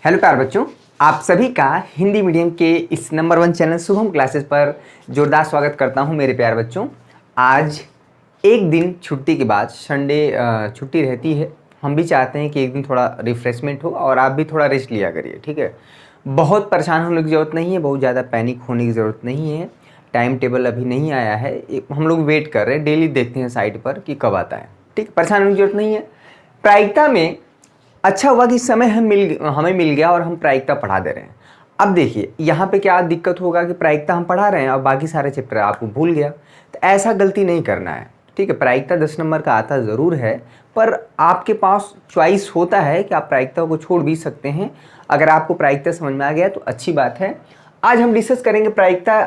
Hello प्यारे बच्चों, आप सभी का हिंदी मीडियम के इस नंबर 1 चैनल शुभम क्लासेस पर जोरदार स्वागत करता हूं। मेरे प्यारे बच्चों, आज एक दिन छुट्टी के बाद संडे छुट्टी रहती है। हम भी चाहते हैं कि एक दिन थोड़ा रिफ्रेशमेंट हो और आप भी थोड़ा रेस्ट लिया करिए, ठीक है। बहुत परेशान होने की ज़रूरत नहीं है, बहुत ज़्यादा पैनिक होने की ज़रूरत नहीं है। टाइम टेबल अभी नहीं आया है, हम लोग वेट कर रहे हैं, डेली देखते हैं साइट पर कि कब आता है, ठीक। परेशान होने की ज़रूरत नहीं है। प्रायिकता में अच्छा हुआ कि समय हमें मिल गया और हम प्रायिकता पढ़ा दे रहे हैं। अब देखिए यहाँ पे क्या दिक्कत होगा कि प्रायिकता हम पढ़ा रहे हैं और बाकी सारे चैप्टर आपको भूल गया, तो ऐसा गलती नहीं करना है, ठीक है। प्रायिकता 10 नंबर का आता ज़रूर है, पर आपके पास चॉइस होता है कि आप प्रायिकता को छोड़ भी सकते हैं। अगर आपको प्रायिकता समझ में आ गया तो अच्छी बात है। आज हम डिस्कस करेंगे प्रायिकता।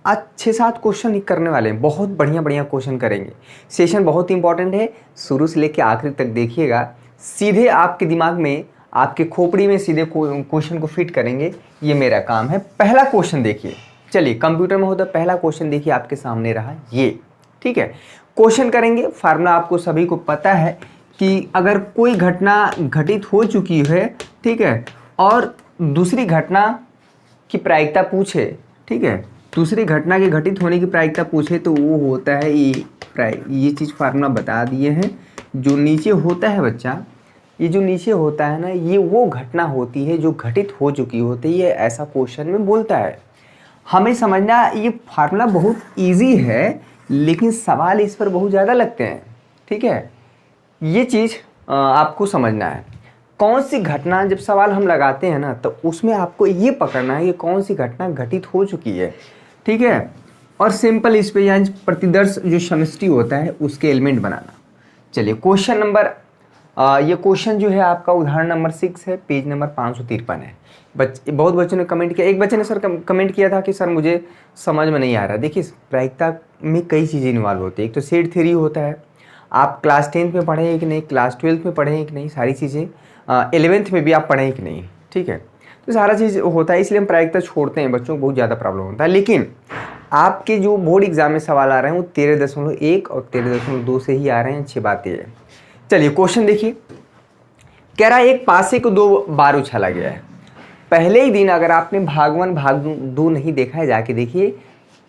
आज 6-7 क्वेश्चन ही करने वाले हैं, बहुत बढ़िया क्वेश्चन करेंगे। सेशन बहुत इंपॉर्टेंट है, शुरू से लेकर आखिर तक देखिएगा। सीधे आपके दिमाग में, आपके खोपड़ी में सीधे क्वेश्चन को फिट करेंगे, ये मेरा काम है। पहला क्वेश्चन देखिए, चलिए कंप्यूटर में होता पहला क्वेश्चन देखिए आपके सामने रहा ये, ठीक है। क्वेश्चन करेंगे, फार्मूला आपको सभी को पता है कि अगर कोई घटना घटित हो चुकी है, ठीक है, और दूसरी घटना की प्रायिकता पूछे, ठीक है, दूसरी घटना के घटित होने की प्रायिकता पूछे तो वो होता है ये चीज़ फार्मूला बता दिए हैं। जो नीचे होता है बच्चा, ये जो नीचे होता है ना, ये वो घटना होती है जो घटित हो चुकी होती है, ऐसा क्वेश्चन में बोलता है। हमें समझना, ये फार्मूला बहुत इजी है लेकिन सवाल इस पर बहुत ज़्यादा लगते हैं, ठीक है। ये चीज़ आपको समझना है। कौन सी घटना, जब सवाल हम लगाते हैं ना, तो उसमें आपको ये पकड़ना है कि कौन सी घटना घटित हो चुकी है, ठीक है। और सिंपल इस पे यानी प्रतिदर्श जो समष्टि होता है उसके एलिमेंट बनाना। चलिए क्वेश्चन नंबर, ये क्वेश्चन जो है आपका उदाहरण नंबर 6 है, पेज नंबर 553 है। बहुत बच्चों ने कमेंट किया, एक बच्चे ने सर कमेंट किया था कि सर मुझे समझ में नहीं आ रहा। देखिए प्रायिकता में कई चीज़ें इन्वॉल्व होती है। एक तो सेट थ्योरी होता है, आप क्लास 10th में पढ़े हैं कि नहीं, क्लास 12th में पढ़े हैं कि नहीं, सारी चीज़ें 11th में भी आप पढ़े हैं कि नहीं, ठीक है। तो सारा चीज़ होता है, इसलिए हम प्रायिकता छोड़ते हैं, बच्चों को बहुत ज़्यादा प्रॉब्लम होता है। लेकिन आपके जो बोर्ड एग्जाम में सवाल आ रहे हैं वो 13.1 और 13.2 से ही आ रहे हैं, अच्छी बात है। चलिए क्वेश्चन देखिए, कह रहा है एक पासे को 2 बार उछाला गया है। पहले ही दिन अगर आपने भाग 1 भाग 2 नहीं देखा है, जाके देखिए,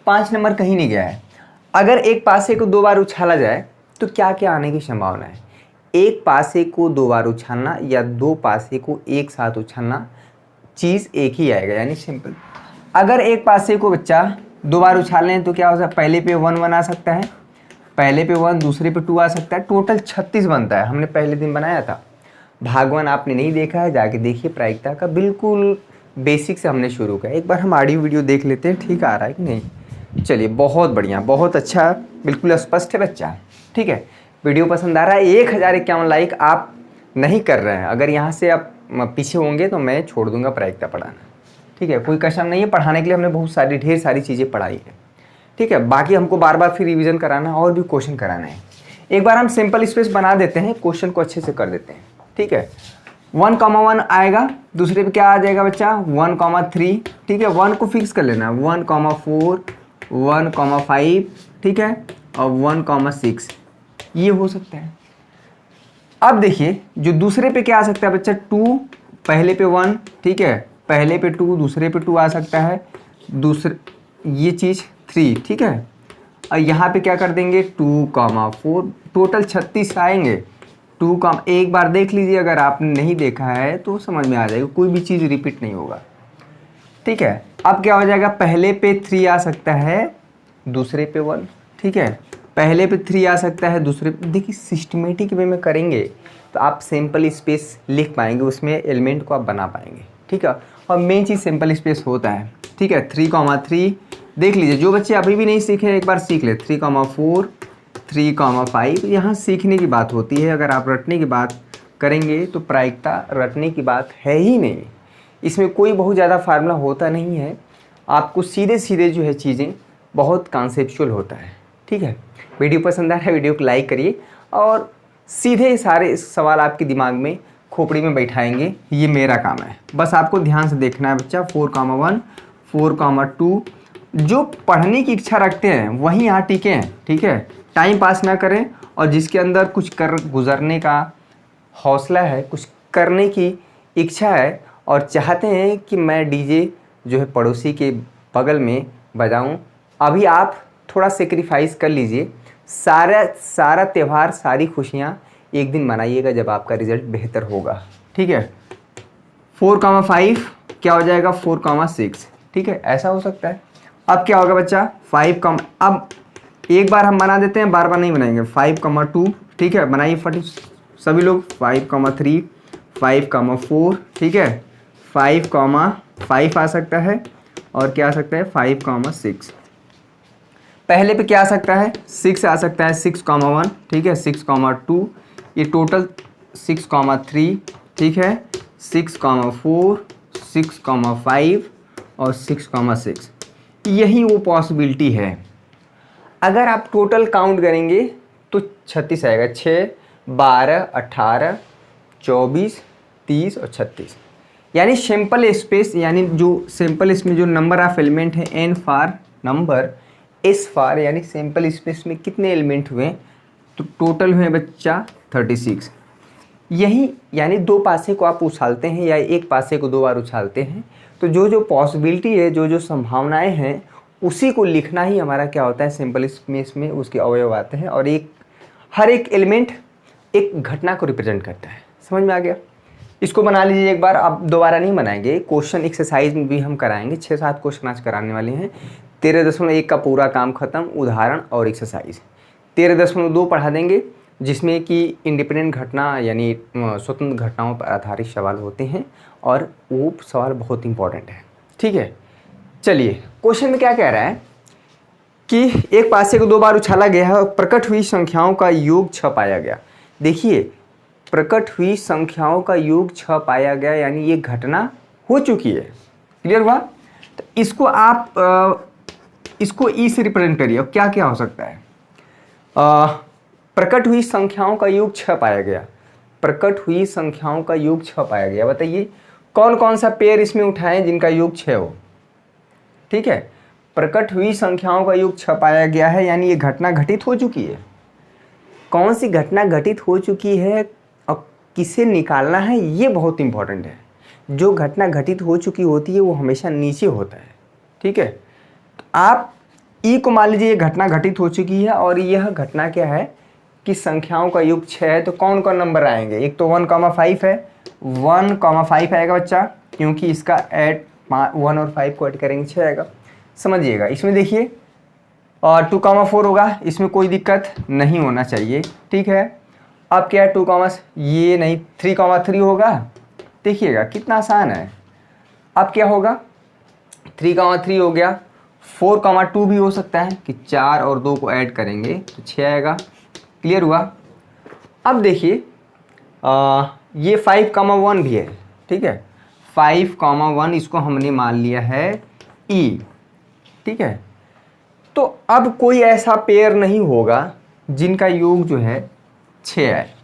5 नंबर कहीं नहीं गया है। अगर एक पासे को 2 बार उछाला जाए तो क्या क्या आने की संभावना है। एक पासे को 2 बार उछालना या 2 पासे को एक साथ उछालना, चीज़ एक ही आएगा, यानी सिंपल। अगर एक पासे को बच्चा 2 बार उछाल लें तो क्या हो सकता है, पहले पे 1 1 आ सकता है, पहले पे 1, दूसरे पे 2 आ सकता है, टोटल 36 बनता है। हमने पहले दिन बनाया था। भाग 1 आपने नहीं देखा है, जाके देखिए, प्रायिकता का बिल्कुल बेसिक से हमने शुरू किया। एक बार हम ऑडियो वीडियो देख लेते हैं, ठीक आ रहा है कि नहीं। चलिए बहुत बढ़िया, बहुत अच्छा, बिल्कुल स्पष्ट है बच्चा, ठीक है। वीडियो पसंद आ रहा है, 1051 लाइक आप नहीं कर रहे हैं। अगर यहाँ से आप पीछे होंगे तो मैं छोड़ दूंगा प्रायिकता पढ़ाना, ठीक है। कोई कसम नहीं है, पढ़ाने के लिए हमने बहुत सारी ढेर सारी चीज़ें पढ़ाई है, ठीक है। बाकी हमको बार बार फिर रिवीजन कराना है और भी क्वेश्चन कराना है। एक बार हम सिंपल स्पेस बना देते हैं, क्वेश्चन को अच्छे से कर देते हैं, ठीक है। 1,1 आएगा, दूसरे पे क्या आ जाएगा बच्चा, 1,3, ठीक है। 1 को फिक्स कर लेना, 1,4, 1,5, ठीक है, और 1,6, ये हो सकता है। अब देखिए जो दूसरे पे क्या आ सकता है बच्चा, 2, पहले पे 1, ठीक है, पहले पे 2, दूसरे पे 2 आ सकता है, दूसरे ये चीज़ 3, ठीक है। और यहाँ पे क्या कर देंगे, 2,4, टोटल 36 आएंगे। 2, एक बार देख लीजिए, अगर आपने नहीं देखा है तो समझ में आ जाएगा, कोई भी चीज़ रिपीट नहीं होगा, ठीक है। अब क्या हो जाएगा, पहले पे 3 आ सकता है, दूसरे पे 1, ठीक है, पहले पे 3 आ सकता है, दूसरे पे। देखिए सिस्टमेटिक वे में करेंगे तो आप सिंपल स्पेस लिख पाएंगे, उसमें एलिमेंट को आप बना पाएंगे, ठीक है। और मेन चीज़ सिंपल स्पेस होता है, ठीक है। 3,3 देख लीजिए, जो बच्चे अभी भी नहीं सीखे एक बार सीख ले। 3,4, 3,5, यहाँ सीखने की बात होती है। अगर आप रटने की बात करेंगे तो प्रायिकता रटने की बात है ही नहीं, इसमें कोई बहुत ज़्यादा फार्मूला होता नहीं है। आपको सीधे सीधे जो है चीज़ें बहुत कॉन्सेप्चुअल होता है, ठीक है। वीडियो पसंद आ रहा है, वीडियो को लाइक करिए और सीधे सारे सवाल आपके दिमाग में, खोपड़ी में बैठाएंगे, ये मेरा काम है। बस आपको ध्यान से देखना है बच्चा। 4,1, 4,2, जो पढ़ने की इच्छा रखते हैं वहीं यहाँ टिके हैं, ठीक है। टाइम पास ना करें, और जिसके अंदर कुछ कर गुजरने का हौसला है, कुछ करने की इच्छा है, और चाहते हैं कि मैं डीजे जो है पड़ोसी के बगल में बजाऊं, अभी आप थोड़ा सेक्रीफाइस कर लीजिए। सारा त्यौहार, सारी खुशियाँ एक दिन मनाइएगा जब आपका रिजल्ट बेहतर होगा। ठीक है, 4,5 क्या हो जाएगा 4,6। ठीक है, ऐसा हो सकता है। अब क्या होगा बच्चा 5, अब एक बार हम बना देते हैं, बार बार नहीं बनाएंगे। 5,2 ठीक है, बनाइए फटी सभी लोग। 5,3, 5,4 ठीक है, 5,5 आ सकता है, और क्या आ सकता है 5,6। पहले पे क्या आ सकता है 6 आ सकता है, 6,1 ठीक है, 6,2, ये टोटल 6,3 ठीक है, 6,4, 6,5 और 6,6। यही वो पॉसिबिलिटी है। अगर आप टोटल काउंट करेंगे तो 36 आएगा। 6, 12, 18, 24, 30 और 36। यानी सिंपल स्पेस, यानी जो सिंपल इसमें जो नंबर ऑफ एलिमेंट है n for number, s for यानी सिंपल स्पेस में कितने एलिमेंट हुए, तो टोटल हुए बच्चा 36। यही यानी दो पासे को आप उछालते हैं या एक पासे को दो बार उछालते हैं, तो जो जो पॉसिबिलिटी है, जो जो संभावनाएं हैं, उसी को लिखना ही हमारा क्या होता है सिंपल स्पेस में उसके अवयव आते हैं। और हर एक एलिमेंट एक घटना को रिप्रेजेंट करता है। समझ में आ गया? इसको बना लीजिए एक बार, आप दोबारा नहीं बनाएंगे। क्वेश्चन एक्सरसाइज में भी हम कराएंगे, 6-7 क्वेश्चन आज कराने वाले हैं। 13.1 का पूरा काम खत्म, उदाहरण और एक्सरसाइज। 13.2 पढ़ा देंगे, जिसमें कि इंडिपेंडेंट घटना यानी स्वतंत्र घटनाओं पर आधारित सवाल होते हैं, और वो सवाल बहुत इंपॉर्टेंट है। ठीक है, चलिए क्वेश्चन में क्या कह रहा है कि एक पासे को दो बार उछाला गया है और प्रकट हुई संख्याओं का योग 6 पाया गया। देखिए, प्रकट हुई संख्याओं का योग 6 पाया गया, यानी ये घटना हो चुकी है। क्लियर हुआ? तो इसको आप इसको ई से रिप्रेजेंट करिए। अब क्या क्या हो सकता है? प्रकट हुई संख्याओं का योग 6 पाया गया। प्रकट हुई संख्याओं का योग 6 पाया गया। बताइए कौन कौन सा पेयर इसमें उठाएं जिनका योग 6 हो। ठीक है, प्रकट हुई संख्याओं का योग 6 पाया गया है, यानी ये घटना घटित हो चुकी है। कौन सी घटना घटित हो चुकी है और किसे निकालना है, ये बहुत इंपॉर्टेंट है। जो घटना घटित हो चुकी होती है वो हमेशा नीचे होता है। ठीक है, तो आप ई को मान लीजिए ये घटना घटित हो चुकी है, और यह घटना क्या है कि संख्याओं का योग 6 है। तो कौन कौन नंबर आएंगे? एक तो 1,5 है, 1,5 आएगा बच्चा, क्योंकि इसका ऐड 1 और 5 को ऐड करेंगे 6 आएगा। समझिएगा, इसमें देखिए, और 2,4 होगा, इसमें कोई दिक्कत नहीं होना चाहिए। ठीक है, अब क्या है 2, ये नहीं 3,3 होगा। देखिएगा कितना आसान है। अब क्या होगा 3,3 हो गया। 4,2 भी हो सकता है कि 4 और 2 को ऐड करेंगे तो 6 आएगा। क्लियर हुआ? अब देखिए ये 5,1 भी है। ठीक है, 5,1 इसको हमने मान लिया है ई। ठीक है, तो अब कोई ऐसा पेयर नहीं होगा जिनका योग जो है 6 है।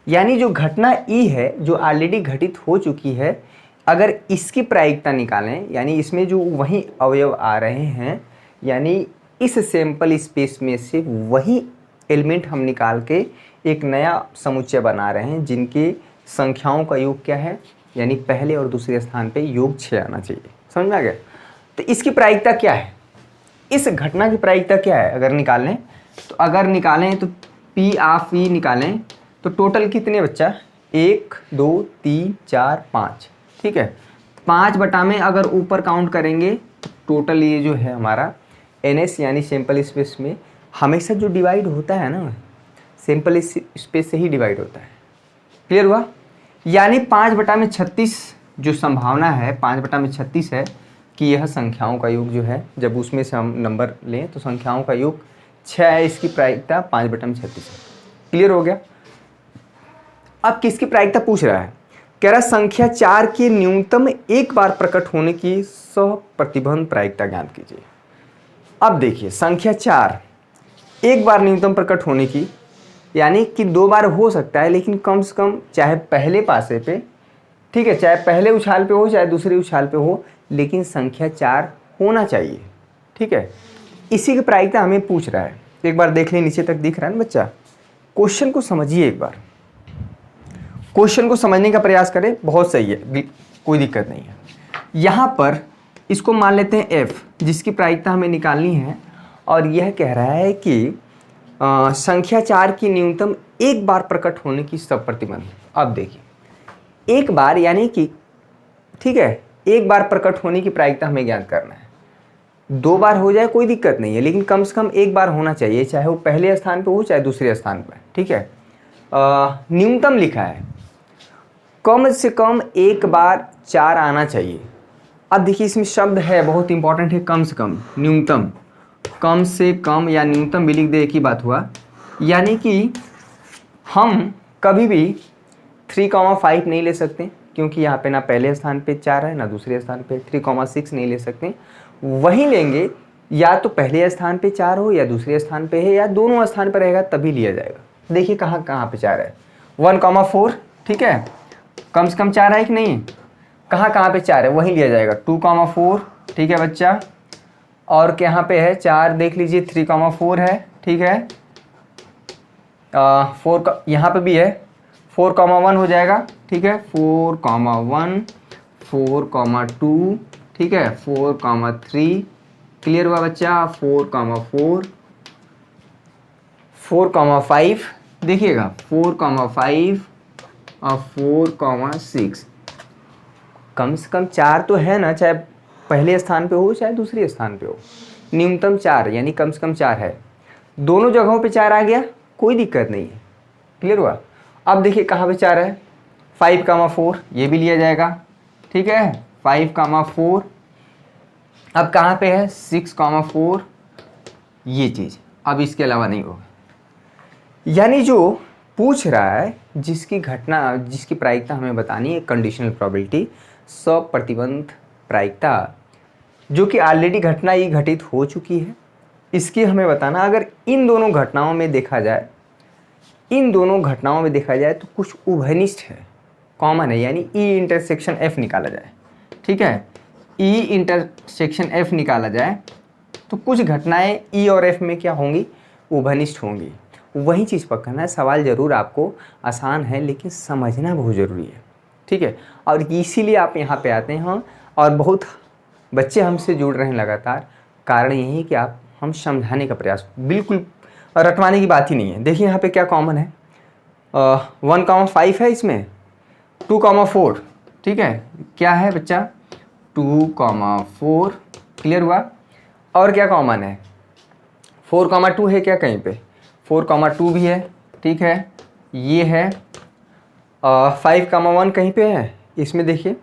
यानी जो घटना ई है, जो ऑलरेडी घटित हो चुकी है, अगर इसकी प्रायिकता निकालें, यानी इसमें जो वही अवयव आ रहे हैं, यानी इस सैंपल स्पेस में से वही एलिमेंट हम निकाल के एक नया समुच्चय बना रहे हैं, जिनके संख्याओं का योग क्या है, यानी पहले और दूसरे स्थान पे योग 6 आना चाहिए। समझ में आ गया? तो इसकी प्रायिकता क्या है, इस घटना की प्रायिकता क्या है अगर निकालें, तो अगर निकालें तो पी ऑफ ई निकालें तो टोटल कितने बच्चा, 1, 2, 3, 4, 5। ठीक है, 5 बटा में अगर ऊपर काउंट करेंगे तो टोटल ये जो है हमारा NS यानी सैंपल स्पेस में हमेशा जो डिवाइड होता है ना, सैंपल स्पेस से ही डिवाइड होता है। क्लियर हुआ? यानी 5 बटा में 36 जो संभावना है, 5 बटा में 36 है कि यह संख्याओं का योग जो है, जब उसमें से हम नंबर लें तो संख्याओं का योग 6 है। इसकी प्रायिकता 5 बटा में 36 है। क्लियर हो गया? अब किसकी प्रायिकता पूछ रहा है? कह रहा संख्या 4 के न्यूनतम एक बार प्रकट होने की सप्रतिबंध प्रायिकता ज्ञात कीजिए। अब देखिए, संख्या 4 एक बार न्यूनतम प्रकट होने की, यानी कि 2 बार हो सकता है, लेकिन कम से कम चाहे पहले पासे पे, ठीक है, चाहे पहले उछाल पे हो चाहे दूसरे उछाल पे हो, लेकिन संख्या 4 होना चाहिए। ठीक है, इसी की प्रायिकता हमें पूछ रहा है। एक बार देख लें, नीचे तक दिख रहा है ना बच्चा? क्वेश्चन को समझिए एक बार। क्वेश्चन को समझने का प्रयास करें, बहुत सही है, कोई दिक्कत नहीं है। यहाँ पर इसको मान लेते हैं f, जिसकी प्रायिकता हमें निकालनी है, और यह कह रहा है कि संख्या 4 की न्यूनतम एक बार प्रकट होने की सब प्रतिबंध। अब देखिए एक बार यानी कि, ठीक है, एक बार प्रकट होने की प्रायिकता हमें ज्ञात करना है। 2 बार हो जाए कोई दिक्कत नहीं है, लेकिन कम से कम एक बार होना चाहिए, चाहे वो पहले स्थान पे हो चाहे दूसरे स्थान पर, ठीक है। न्यूनतम लिखा है, कम से कम एक बार 4 आना चाहिए। अब देखिए इसमें शब्द है बहुत इंपॉर्टेंट है, कम से कम, न्यूनतम, कम से कम या न्यूनतम भी लिख दे, एक ही बात हुआ। यानी कि हम कभी भी 3,5 नहीं ले सकते, क्योंकि यहाँ पे ना पहले स्थान पे 4 है ना दूसरे स्थान पे। 3,6 नहीं ले सकते, वहीं लेंगे या तो पहले स्थान पे 4 हो या दूसरे स्थान पे है या दोनों स्थान पर रहेगा तभी लिया जाएगा। देखिए कहाँ कहाँ पे 4 है, 1,4, ठीक है, कम से कम 4 है कि नहीं, कहाँ कहाँ पे 4 है वहीं लिया जाएगा। 2,4, ठीक है बच्चा, और यहाँ पे है 4, देख लीजिए 3,4 है, ठीक है। 4 का यहाँ पे भी है, 4,1 हो जाएगा, ठीक है, 4,1, 4,2, ठीक है, 4,3, क्लियर हुआ बच्चा, 4,4, 4,5, देखिएगा 4,5 और 4,6। कम से कम 4 तो है ना, चाहे पहले स्थान पे हो चाहे दूसरे स्थान पे हो। न्यूनतम 4 यानी कम से कम 4 है, दोनों जगहों पे 4 आ गया कोई दिक्कत नहीं है, क्लियर हुआ। अब देखिए कहाँ पे 4 है, 5,4, ये भी लिया जाएगा, ठीक है, 5,4। अब कहाँ पे है 6,4, ये चीज़, अब इसके अलावा नहीं होगा। यानी जो पूछ रहा है, जिसकी घटना, जिसकी प्रायिकता हमें बतानी है, कंडीशनल प्रोबेबिलिटी, सब प्रतिबंध प्रायिकता, जो कि ऑलरेडी घटना ही घटित हो चुकी है, इसकी हमें बताना। अगर इन दोनों घटनाओं में देखा जाए, इन दोनों घटनाओं में देखा जाए तो कुछ उभयनिष्ठ है, कॉमन है, यानी ई इंटरसेक्शन एफ निकाला जाए, ठीक है, ई इंटरसेक्शन एफ निकाला जाए तो कुछ घटनाएं ई और एफ में क्या होंगी, उभयनिष्ठ होंगी। वही चीज़ पकड़ना है। सवाल ज़रूर आपको आसान है लेकिन समझना बहुत ज़रूरी है, ठीक है। और इसीलिए आप यहाँ पे आते हैं, और बहुत बच्चे हमसे जुड़ रहे हैं लगातार। कारण यही है कि आप हम समझाने का प्रयास, बिल्कुल रटवाने की बात ही नहीं है। देखिए यहाँ पे क्या कॉमन है, 1,5 है, इसमें 2,4, ठीक है, क्या है बच्चा 2,4, क्लियर हुआ। और क्या कॉमन है, 4,2 है क्या कहीं पे, 4,2 भी है, ठीक है, ये है। 5,1 कहीं पे है, इसमें देखिए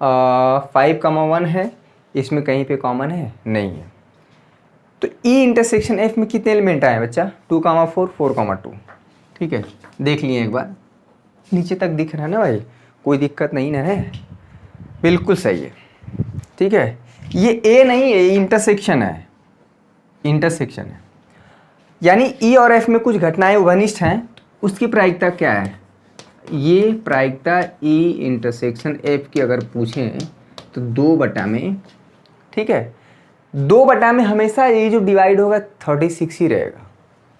5,1 है, इसमें कहीं पे कॉमन है नहीं है। तो ई इंटरसेक्शन एफ में कितने एलिमेंट आए बच्चा, 2,4, 4,2, ठीक है, देख लिए एक बार, नीचे तक दिख रहा है ना भाई, कोई दिक्कत नहीं ना है, बिल्कुल सही है, ठीक है। ये ए नहीं है, इंटरसेक्शन है, इंटरसेक्शन है, यानी ई और एफ में कुछ घटनाएं उभयनिष्ठ हैं, उसकी प्रायिकता क्या है, ये प्रायिकता ई इंटरसेक्शन एफ की अगर पूछें तो 2 में, ठीक है, 2 में हमेशा ये जो डिवाइड होगा 36 ही रहेगा,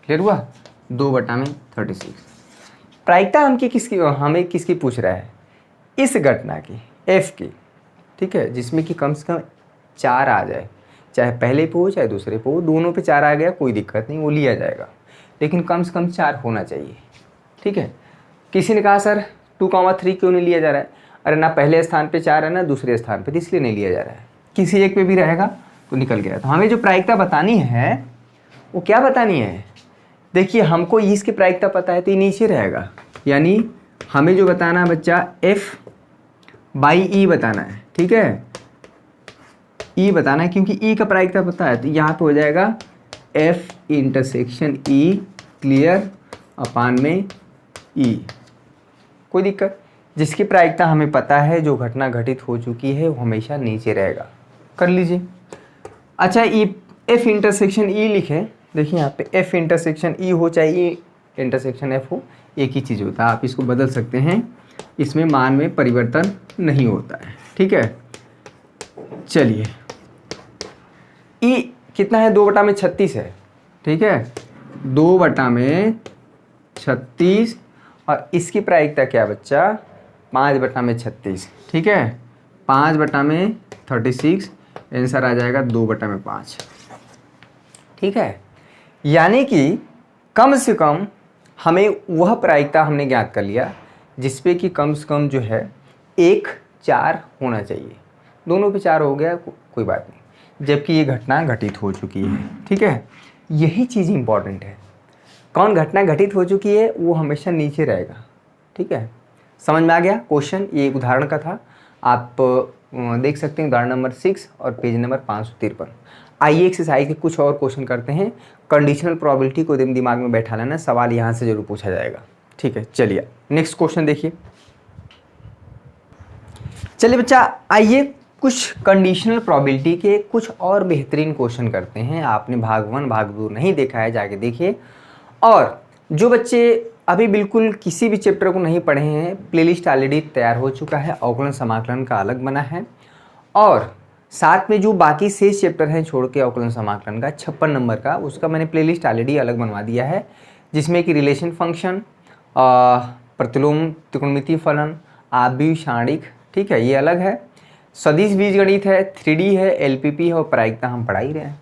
क्लियर हुआ, 2 में 36। प्रायिकता हमें किसकी पूछ रहा है, इस घटना की, एफ की, ठीक है, जिसमें कि कम से कम 4 आ जाए, चाहे पहले पे हो चाहे दूसरे पे हो, दोनों पे 4 आ गया कोई दिक्कत नहीं, वो लिया जाएगा, लेकिन कम से कम 4 होना चाहिए, ठीक है। किसी ने कहा सर 2,3 क्यों नहीं लिया जा रहा है, अरे ना पहले स्थान पे 4 है ना दूसरे स्थान पे, इसलिए नहीं लिया जा रहा है, किसी एक पे भी रहेगा तो निकल गया। तो हमें जो प्रायिकता बतानी है वो क्या बतानी है, देखिए हमको इसकी प्रायिकता पता है तो ये नीचे रहेगा, यानी हमें जो बताना है बच्चा F/E बताना है, ठीक है, E बताना है, क्योंकि E का प्रायिकता पता है तो यहाँ पे हो जाएगा F इंटरसेक्शन E, क्लियर, अपान में E, कोई दिक्कत। जिसकी प्रायिकता हमें पता है, जो घटना घटित हो चुकी है, वो हमेशा नीचे रहेगा, कर लीजिए। अच्छा F इंटरसेक्शन E लिखें, देखिए यहाँ पे F इंटरसेक्शन E हो चाहे E इंटरसेक्शन F हो, एक ही चीज़ होता है, आप इसको बदल सकते हैं, इसमें मान में परिवर्तन नहीं होता है, ठीक है। चलिए E कितना है, 2 में 36 है, ठीक है, 2 में 36, और इसकी प्रायिकता क्या है बच्चा, 5/36, ठीक है, 5/36, आंसर आ जाएगा 2/5, ठीक है। यानी कि कम से कम हमें वह प्रायिकता हमने ज्ञात कर लिया जिसपे कि कम से कम जो है 1 4 होना चाहिए। दोनों पे 4 हो गया कोई बात नहीं, जबकि ये घटना घटित हो चुकी है, ठीक है। यही चीज़ इम्पॉर्टेंट है, कौन घटना घटित हो चुकी है वो हमेशा नीचे रहेगा, ठीक है। समझ में आ गया क्वेश्चन, ये एक उदाहरण का था, आप देख सकते हैं उदाहरण नंबर 6 और पेज नंबर 553। आइए एक्सरसाइज के कुछ और क्वेश्चन करते हैं। कंडीशनल प्रोबेबिलिटी को दिमाग में बैठा लेना, सवाल यहाँ से जरूर पूछा जाएगा, ठीक है। चलिए नेक्स्ट क्वेश्चन देखिए। चलिए बच्चा, आइए कुछ कंडीशनल प्रोबेबिलिटी के कुछ और बेहतरीन क्वेश्चन करते हैं। आपने भाग 1 भाग 2 नहीं देखा है, जाके देखिए। और जो बच्चे अभी बिल्कुल किसी भी चैप्टर को नहीं पढ़े हैं, प्लेलिस्ट ऑलरेडी तैयार हो चुका है, अवकलन समाकलन का अलग बना है, और साथ में जो बाकी शेष चैप्टर हैं छोड़ के अवकलन समाकलन का 56 नंबर का, उसका मैंने प्लेलिस्ट ऑलरेडी अलग बनवा दिया है, जिसमें कि रिलेशन फंक्शन, प्रतिलोम त्रिकोणमितीय फलन, आव्यूह शाणिक, ठीक है, ये अलग है। सदिश बीजगणित है, 3D है, LPP है और प्रायिकता हम पढ़ा ही रहे हैं।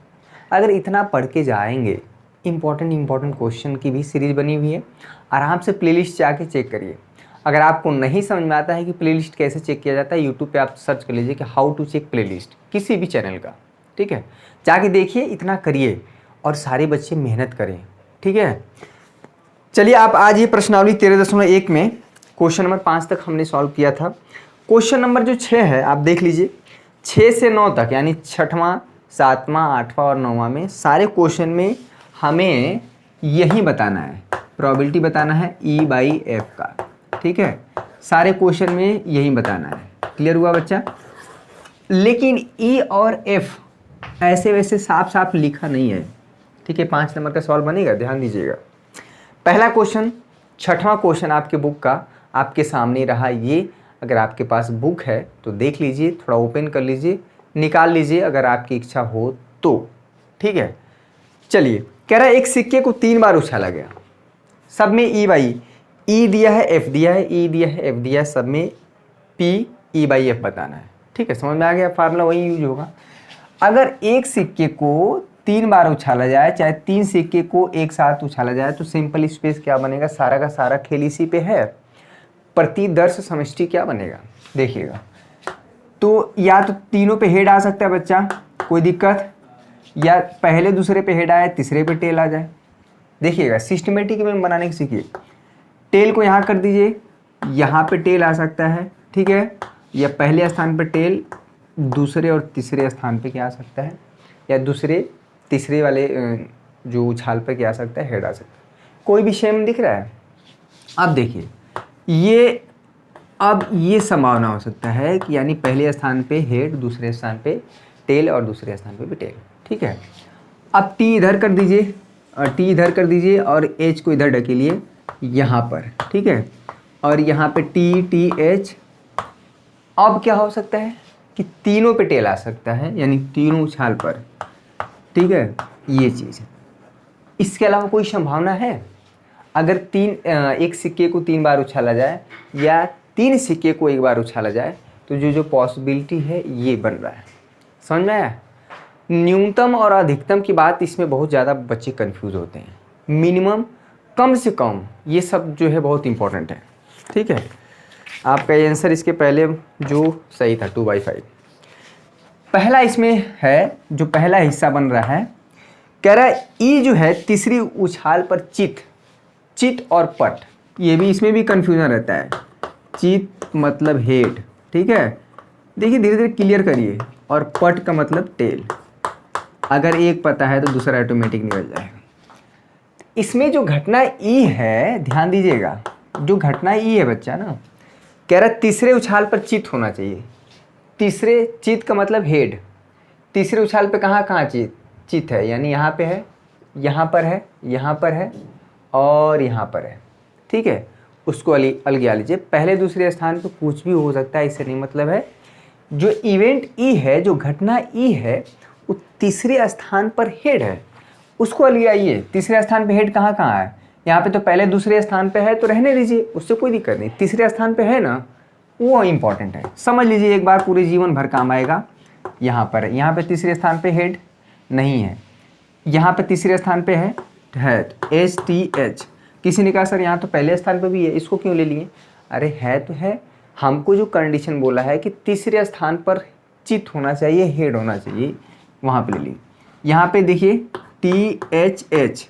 अगर इतना पढ़ के जाएंगे, इम्पॉर्टेंट क्वेश्चन की भी सीरीज बनी हुई है, आराम से प्लेलिस्ट जाके चेक करिए। अगर आपको नहीं समझ में आता है कि प्लेलिस्ट कैसे चेक किया जाता है, यूट्यूब पे आप सर्च कर लीजिए कि हाउ टू चेक प्लेलिस्ट किसी भी चैनल का, ठीक है, जाके देखिए, इतना करिए और सारे बच्चे मेहनत करें, ठीक है। चलिए आप आज ये प्रश्नावली 13.1 में क्वेश्चन नंबर 5 तक हमने सॉल्व किया था। क्वेश्चन नंबर जो 6 है आप देख लीजिए, 6 से 9 तक यानी 6वां 7वां 8वां और 9वां में सारे क्वेश्चन में हमें यही बताना है, प्रोबेबिलिटी बताना है E/F का, ठीक है। सारे क्वेश्चन में यही बताना है, क्लियर हुआ बच्चा। लेकिन E और F ऐसे वैसे साफ साफ लिखा नहीं है, ठीक है। 5 नंबर का सवाल बनेगा, ध्यान दीजिएगा। पहला क्वेश्चन, 6वां क्वेश्चन आपके बुक का आपके सामने रहा। ये अगर आपके पास बुक है तो देख लीजिए, थोड़ा ओपन कर लीजिए, निकाल लीजिए अगर आपकी इच्छा हो तो, ठीक है। चलिए, कह रहा है एक सिक्के को 3 बार उछाला गया, सब में E दिया है, F दिया है, E दिया है, F दिया है, सब में P E/F बताना है, ठीक है। समझ में आ गया, फार्मूला वही यूज होगा। अगर एक सिक्के को 3 बार उछाला जाए, चाहे 3 सिक्के को एक साथ उछाला जाए, तो सिंपल स्पेस क्या बनेगा, सारा का सारा खेल इसी पे है। प्रतिदर्श समष्टि क्या बनेगा, देखिएगा। तो या तो तीनों पे हेड आ सकता है बच्चा, कोई दिक्कत, या पहले दूसरे पे हेड आए, तीसरे पे टेल आ जाए। देखिएगा सिस्टमेटिक में बनाने की सीखिए। टेल को यहाँ कर दीजिए, यहाँ पे टेल आ सकता है, ठीक है, या पहले स्थान पे टेल, दूसरे और तीसरे स्थान पे क्या आ सकता है, या दूसरे तीसरे वाले जो उछाल पे क्या आ सकता है, हेड आ सकता है। कोई भी शेम दिख रहा है। अब देखिए ये संभावना हो सकता है कि यानी पहले स्थान पे हेड, दूसरे स्थान पे टेल और दूसरे स्थान पे भी टेल, ठीक है। अब टी इधर कर दीजिए, टी इधर कर दीजिए और एच को इधर ढकेलिए यहाँ पर, ठीक है, और यहाँ पे टी एच। अब क्या हो सकता है कि तीनों पे टेल आ सकता है, यानी तीनों उछाल पर, ठीक है, ये चीज़ है। इसके अलावा कोई संभावना है, अगर एक सिक्के को 3 बार उछाला जाए या 3 सिक्के को एक बार उछाला जाए, तो जो पॉसिबिलिटी है ये बन रहा है। समझ में आया। न्यूनतम और अधिकतम की बात इसमें बहुत ज़्यादा बच्चे कंफ्यूज होते हैं। मिनिमम, कम से कम, ये सब जो है बहुत इंपॉर्टेंट है, ठीक है। आपका आंसर इसके पहले जो सही था 2/5। पहला इसमें है, जो पहला हिस्सा बन रहा है, कह रहा है ई जो है तीसरी उछाल पर चित और पट, ये भी इसमें भी कंफ्यूजन रहता है। चित मतलब हेड, ठीक है, देखिए धीरे धीरे क्लियर करिए, और पट का मतलब टेल। अगर एक पता है तो दूसरा ऑटोमेटिक निकल जाएगा। इसमें जो घटना ई है, ध्यान दीजिएगा, जो घटना ई है बच्चा ना, कह रहा है तीसरे उछाल पर चित होना चाहिए। तीसरे, चित का मतलब हेड, तीसरे उछाल पे कहाँ चित है, यानी यहाँ पे है, यहाँ पर है, यहाँ पर है और यहाँ पर है, ठीक है। उसको अलग लीजिए। पहले दूसरे स्थान पे कुछ भी हो सकता है, इससे नहीं मतलब है। जो इवेंट ई है, जो घटना ई है, वो तीसरे स्थान पर हेड है, उसको ले आइए। तीसरे स्थान पे हेड कहाँ है, यहाँ पे तो पहले दूसरे स्थान पे है तो रहने दीजिए, उससे कोई दिक्कत नहीं। तीसरे स्थान पे है ना, वो इम्पॉर्टेंट है, समझ लीजिए एक बार, पूरे जीवन भर काम आएगा। यहाँ पे तीसरे स्थान पे हेड नहीं है, यहाँ पे तीसरे स्थान पे है HTH। किसी ने कहा सर यहाँ तो पहले स्थान पे भी है, इसको क्यों ले लिए? अरे है तो है, हमको जो कंडीशन बोला है कि तीसरे स्थान पर चित होना चाहिए, हेड होना चाहिए, वहाँ पे ले लिए। यहाँ पे देखिए THH,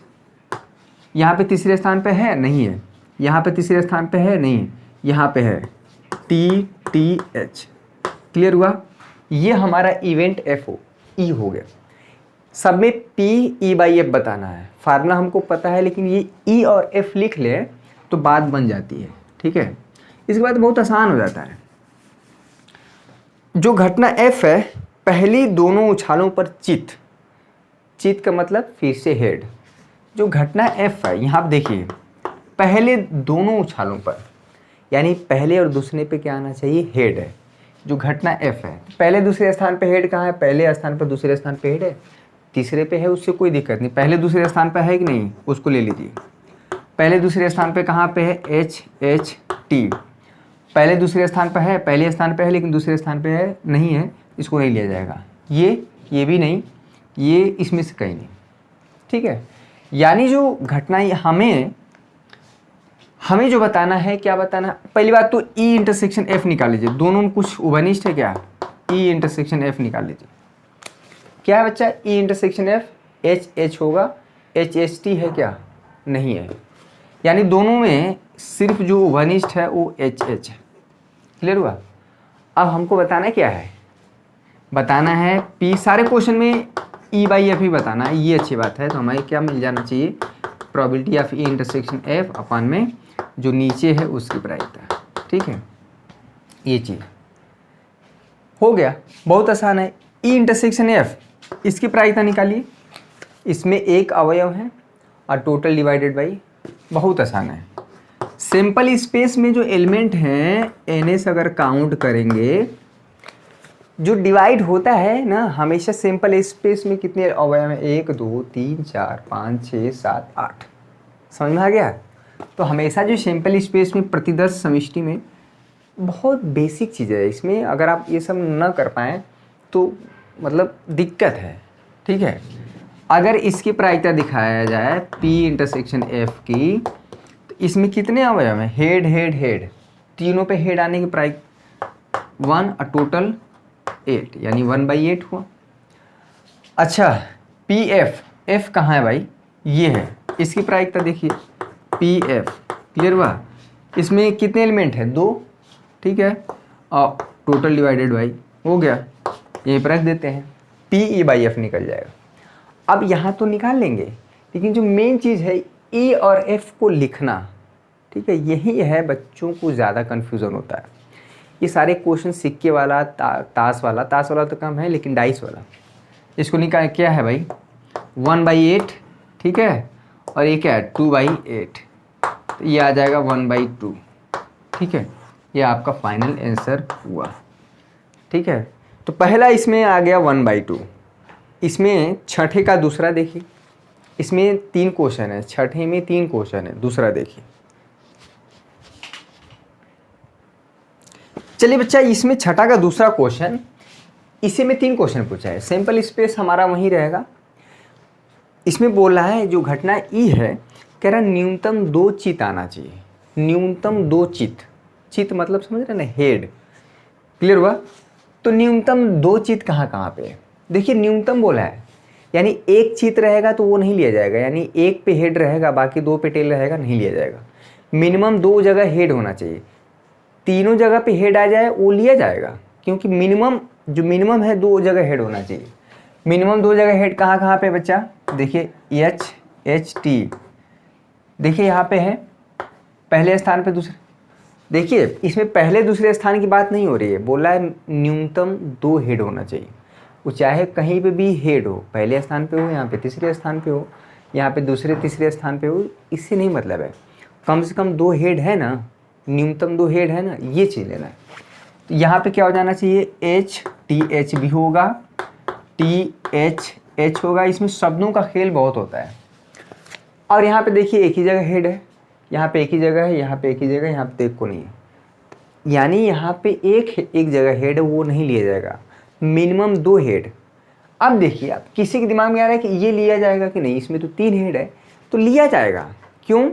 यहाँ पे तीसरे स्थान पे है नहीं है, यहाँ पे तीसरे स्थान पे है नहीं है, यहाँ पे है TTH। क्लियर हुआ? ये हमारा इवेंट FO हो गया। सब में PE/F बताना है, फार्मूला हमको पता है, लेकिन ये E और F लिख ले तो बात बन जाती है। ठीक है, इसके बाद बहुत आसान हो जाता है। जो घटना F है, पहली दोनों उछालों पर चित का मतलब फिर से हेड। जो घटना F है, यहाँ आप देखिए पहले दोनों उछालों पर, यानी पहले और दूसरे पे क्या आना चाहिए? हेड है। जो घटना F है, पहले दूसरे स्थान पे हेड कहाँ है? पहले स्थान पर दूसरे स्थान पे हेड है, तीसरे पे है, उससे कोई दिक्कत नहीं। पहले दूसरे स्थान पे है कि नहीं, उसको ले लीजिए। पहले दूसरे स्थान पे कहाँ पे है? HHT। पहले दूसरे स्थान पे है, पहले स्थान पे है लेकिन दूसरे स्थान पे है नहीं है, इसको नहीं लिया जाएगा। ये भी नहीं, ये इसमें से कहीं नहीं। ठीक है, यानी जो घटना हमें जो बताना है, क्या बताना है? पहली बात तो E/F निकाल लीजिए, दोनों में कुछ उभयनिष्ठ है क्या? E/F निकाल लीजिए। क्या है बच्चा? E/F HH होगा, HHT है क्या? नहीं है, यानी दोनों में सिर्फ जो उभयनिष्ठ है वो HH है। क्लियर हुआ? अब हमको बताना क्या है? बताना है P, सारे क्वेश्चन में E/F ही बताना है, ये अच्छी बात है। तो हमें क्या मिल जाना चाहिए? प्रोबेबिलिटी ऑफ E/F अपान में जो नीचे है उसकी प्रायिकता। ठीक है, ये चीज़ हो गया, बहुत आसान है। E/F, इसकी प्रायिकता निकालिए। इसमें एक अवयव है और टोटल डिवाइडेड बाई, बहुत आसान है। सिंपल स्पेस में जो एलिमेंट हैं NS अगर काउंट करेंगे, जो डिवाइड होता है ना, हमेशा सिंपल स्पेस में कितने अवयव हैं? 1 2 3 4 5 6 7 8। समझ में आ गया? तो हमेशा जो सिंपल स्पेस में प्रतिदर्श समष्टि में बहुत बेसिक चीज़ है, इसमें अगर आप ये सब ना कर पाएँ तो मतलब दिक्कत है। ठीक है, अगर इसकी प्रायिकता दिखाया जाए P/F की, तो इसमें कितने अवयव हैं? हेड हेड हेड, तीनों पे हेड आने की प्रायिकता 1 और टोटल 8, यानी 1/8 हुआ। अच्छा, F कहाँ है भाई? ये है, इसकी प्रायिकता देखिए PF। क्लियर हुआ? इसमें कितने एलिमेंट है? 2। ठीक है, और टोटल डिवाइडेड बाई हो गया, यहीं पर रख देते हैं, PE/F निकल जाएगा। अब यहाँ तो निकाल लेंगे, लेकिन जो मेन चीज़ है E और F को लिखना। ठीक है, यही है बच्चों को ज़्यादा कन्फ्यूज़न होता है। ये सारे क्वेश्चन सिक्के वाला, ताश वाला तो कम है, लेकिन डाइस वाला, इसको निकाल क्या है भाई? 1/8। ठीक है, और ये क्या है? 2/8, तो ये आ जाएगा 1/2। ठीक है, ये आपका फाइनल आंसर हुआ। ठीक है, तो पहला इसमें आ गया 1/2। इसमें छठे का दूसरा देखिए, इसमें 3 क्वेश्चन है, छठे में 3 क्वेश्चन है, दूसरा देखिए। चलिए बच्चा, इसमें छठा का दूसरा क्वेश्चन, इसी में 3 क्वेश्चन पूछा है, सिंपल स्पेस हमारा वहीं रहेगा। इसमें बोल रहा है जो घटना E है, कह रहा न्यूनतम 2 चित आना चाहिए, न्यूनतम 2 चित मतलब समझ रहे ना, हेड। क्लियर हुआ? तो न्यूनतम 2 चित कहाँ कहाँ पे है? देखिए न्यूनतम बोला है, यानी एक चित रहेगा तो वो नहीं लिया जाएगा, यानी एक पे हेड रहेगा, बाकी 2 पे टेल रहेगा, नहीं लिया जाएगा। मिनिमम 2 जगह हेड होना चाहिए, तीनों जगह पे हेड आ जाए वो लिया जाएगा, क्योंकि मिनिमम है 2 जगह हेड होना चाहिए। मिनिमम 2 जगह हेड कहाँ कहाँ पे बच्चा? देखिए HHT, देखिए यहाँ पे है पहले स्थान पे, दूसरे। देखिए इसमें पहले दूसरे स्थान की बात नहीं हो रही है, बोला है न्यूनतम 2 हेड होना चाहिए। वो चाहे कहीं पे भी हेड हो, पहले स्थान पे हो, यहाँ पे तीसरे स्थान पे हो, यहाँ पे दूसरे तीसरे स्थान पे हो, इससे नहीं मतलब है। कम से कम 2 हेड है ना, न्यूनतम 2 हेड है ना, ये चीज़ लेना है। तो यहाँ पे क्या हो जाना चाहिए? HTH भी होगा, THH होगा। इसमें शब्दों का खेल बहुत होता है। और यहाँ पे देखिए एक ही जगह हेड है, यहाँ पे एक ही जगह है, यहाँ पे एक ही जगह, यहाँ पे तो एक को नहीं है, यानी यहाँ पे एक जगह हेड है, वो नहीं लिया जाएगा, मिनिमम 2 हेड। अब देखिए, अब किसी के दिमाग में आ रहा है कि ये लिया जाएगा कि नहीं, इसमें तो 3 हेड है, तो लिया जाएगा। क्यों?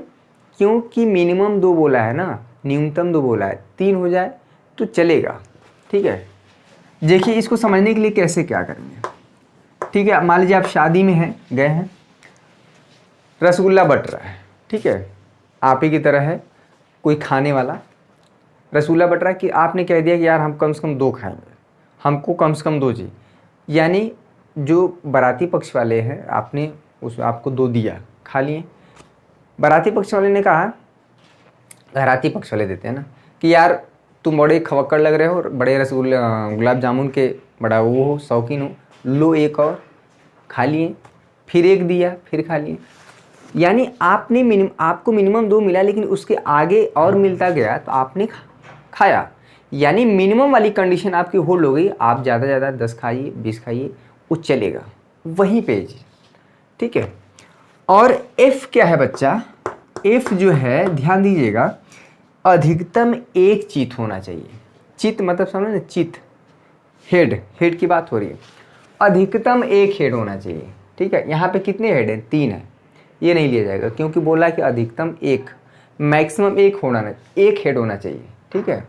क्योंकि मिनिमम 2 बोला है ना, न्यूनतम 2 बोला है, 3 हो जाए तो चलेगा। ठीक है, देखिए इसको समझने के लिए कैसे क्या करेंगे। ठीक है, मान लीजिए आप शादी में हैं, गए हैं, रसगुल्ला बट रहा है, ठीक है, आप ही की तरह है कोई खाने वाला, रसगुल्ला बट रहा है कि आपने कह दिया कि यार हम कम से कम 2 खाएंगे, हमको कम से कम 2 जी, यानी जो बाराती पक्ष वाले हैं आपने आपको 2 दिया, खा लिए। बाराती पक्ष वाले ने कहा, घराती पक्ष वाले देते हैं ना, कि यार तुम बड़े खवक्कड़ लग रहे हो, बड़े रसगुल्ला गुलाब जामुन के बड़ा वो हो, शौकीन हो, लो एक और, खा लिए, फिर एक दिया, फिर खा लिए। यानी आपको मिनिमम 2 मिला, लेकिन उसके आगे और मिलता गया तो आपने खाया, यानी मिनिमम वाली कंडीशन आपकी होल्ड हो गई। आप ज़्यादा से ज़्यादा 10 खाइए, 20 खाइए, वो चलेगा वहीं पे जी। ठीक है, और एफ क्या है बच्चा? एफ जो है, ध्यान दीजिएगा, अधिकतम 1 चित होना चाहिए। चित मतलब समझे ना, चित, हेड की बात हो रही है, अधिकतम 1 हेड होना चाहिए। ठीक है, यहाँ पे कितने हेड हैं? 3 है, ये नहीं लिया जाएगा क्योंकि बोला कि अधिकतम 1, मैक्सिमम 1 होना नहीं, 1 हेड होना चाहिए। ठीक है,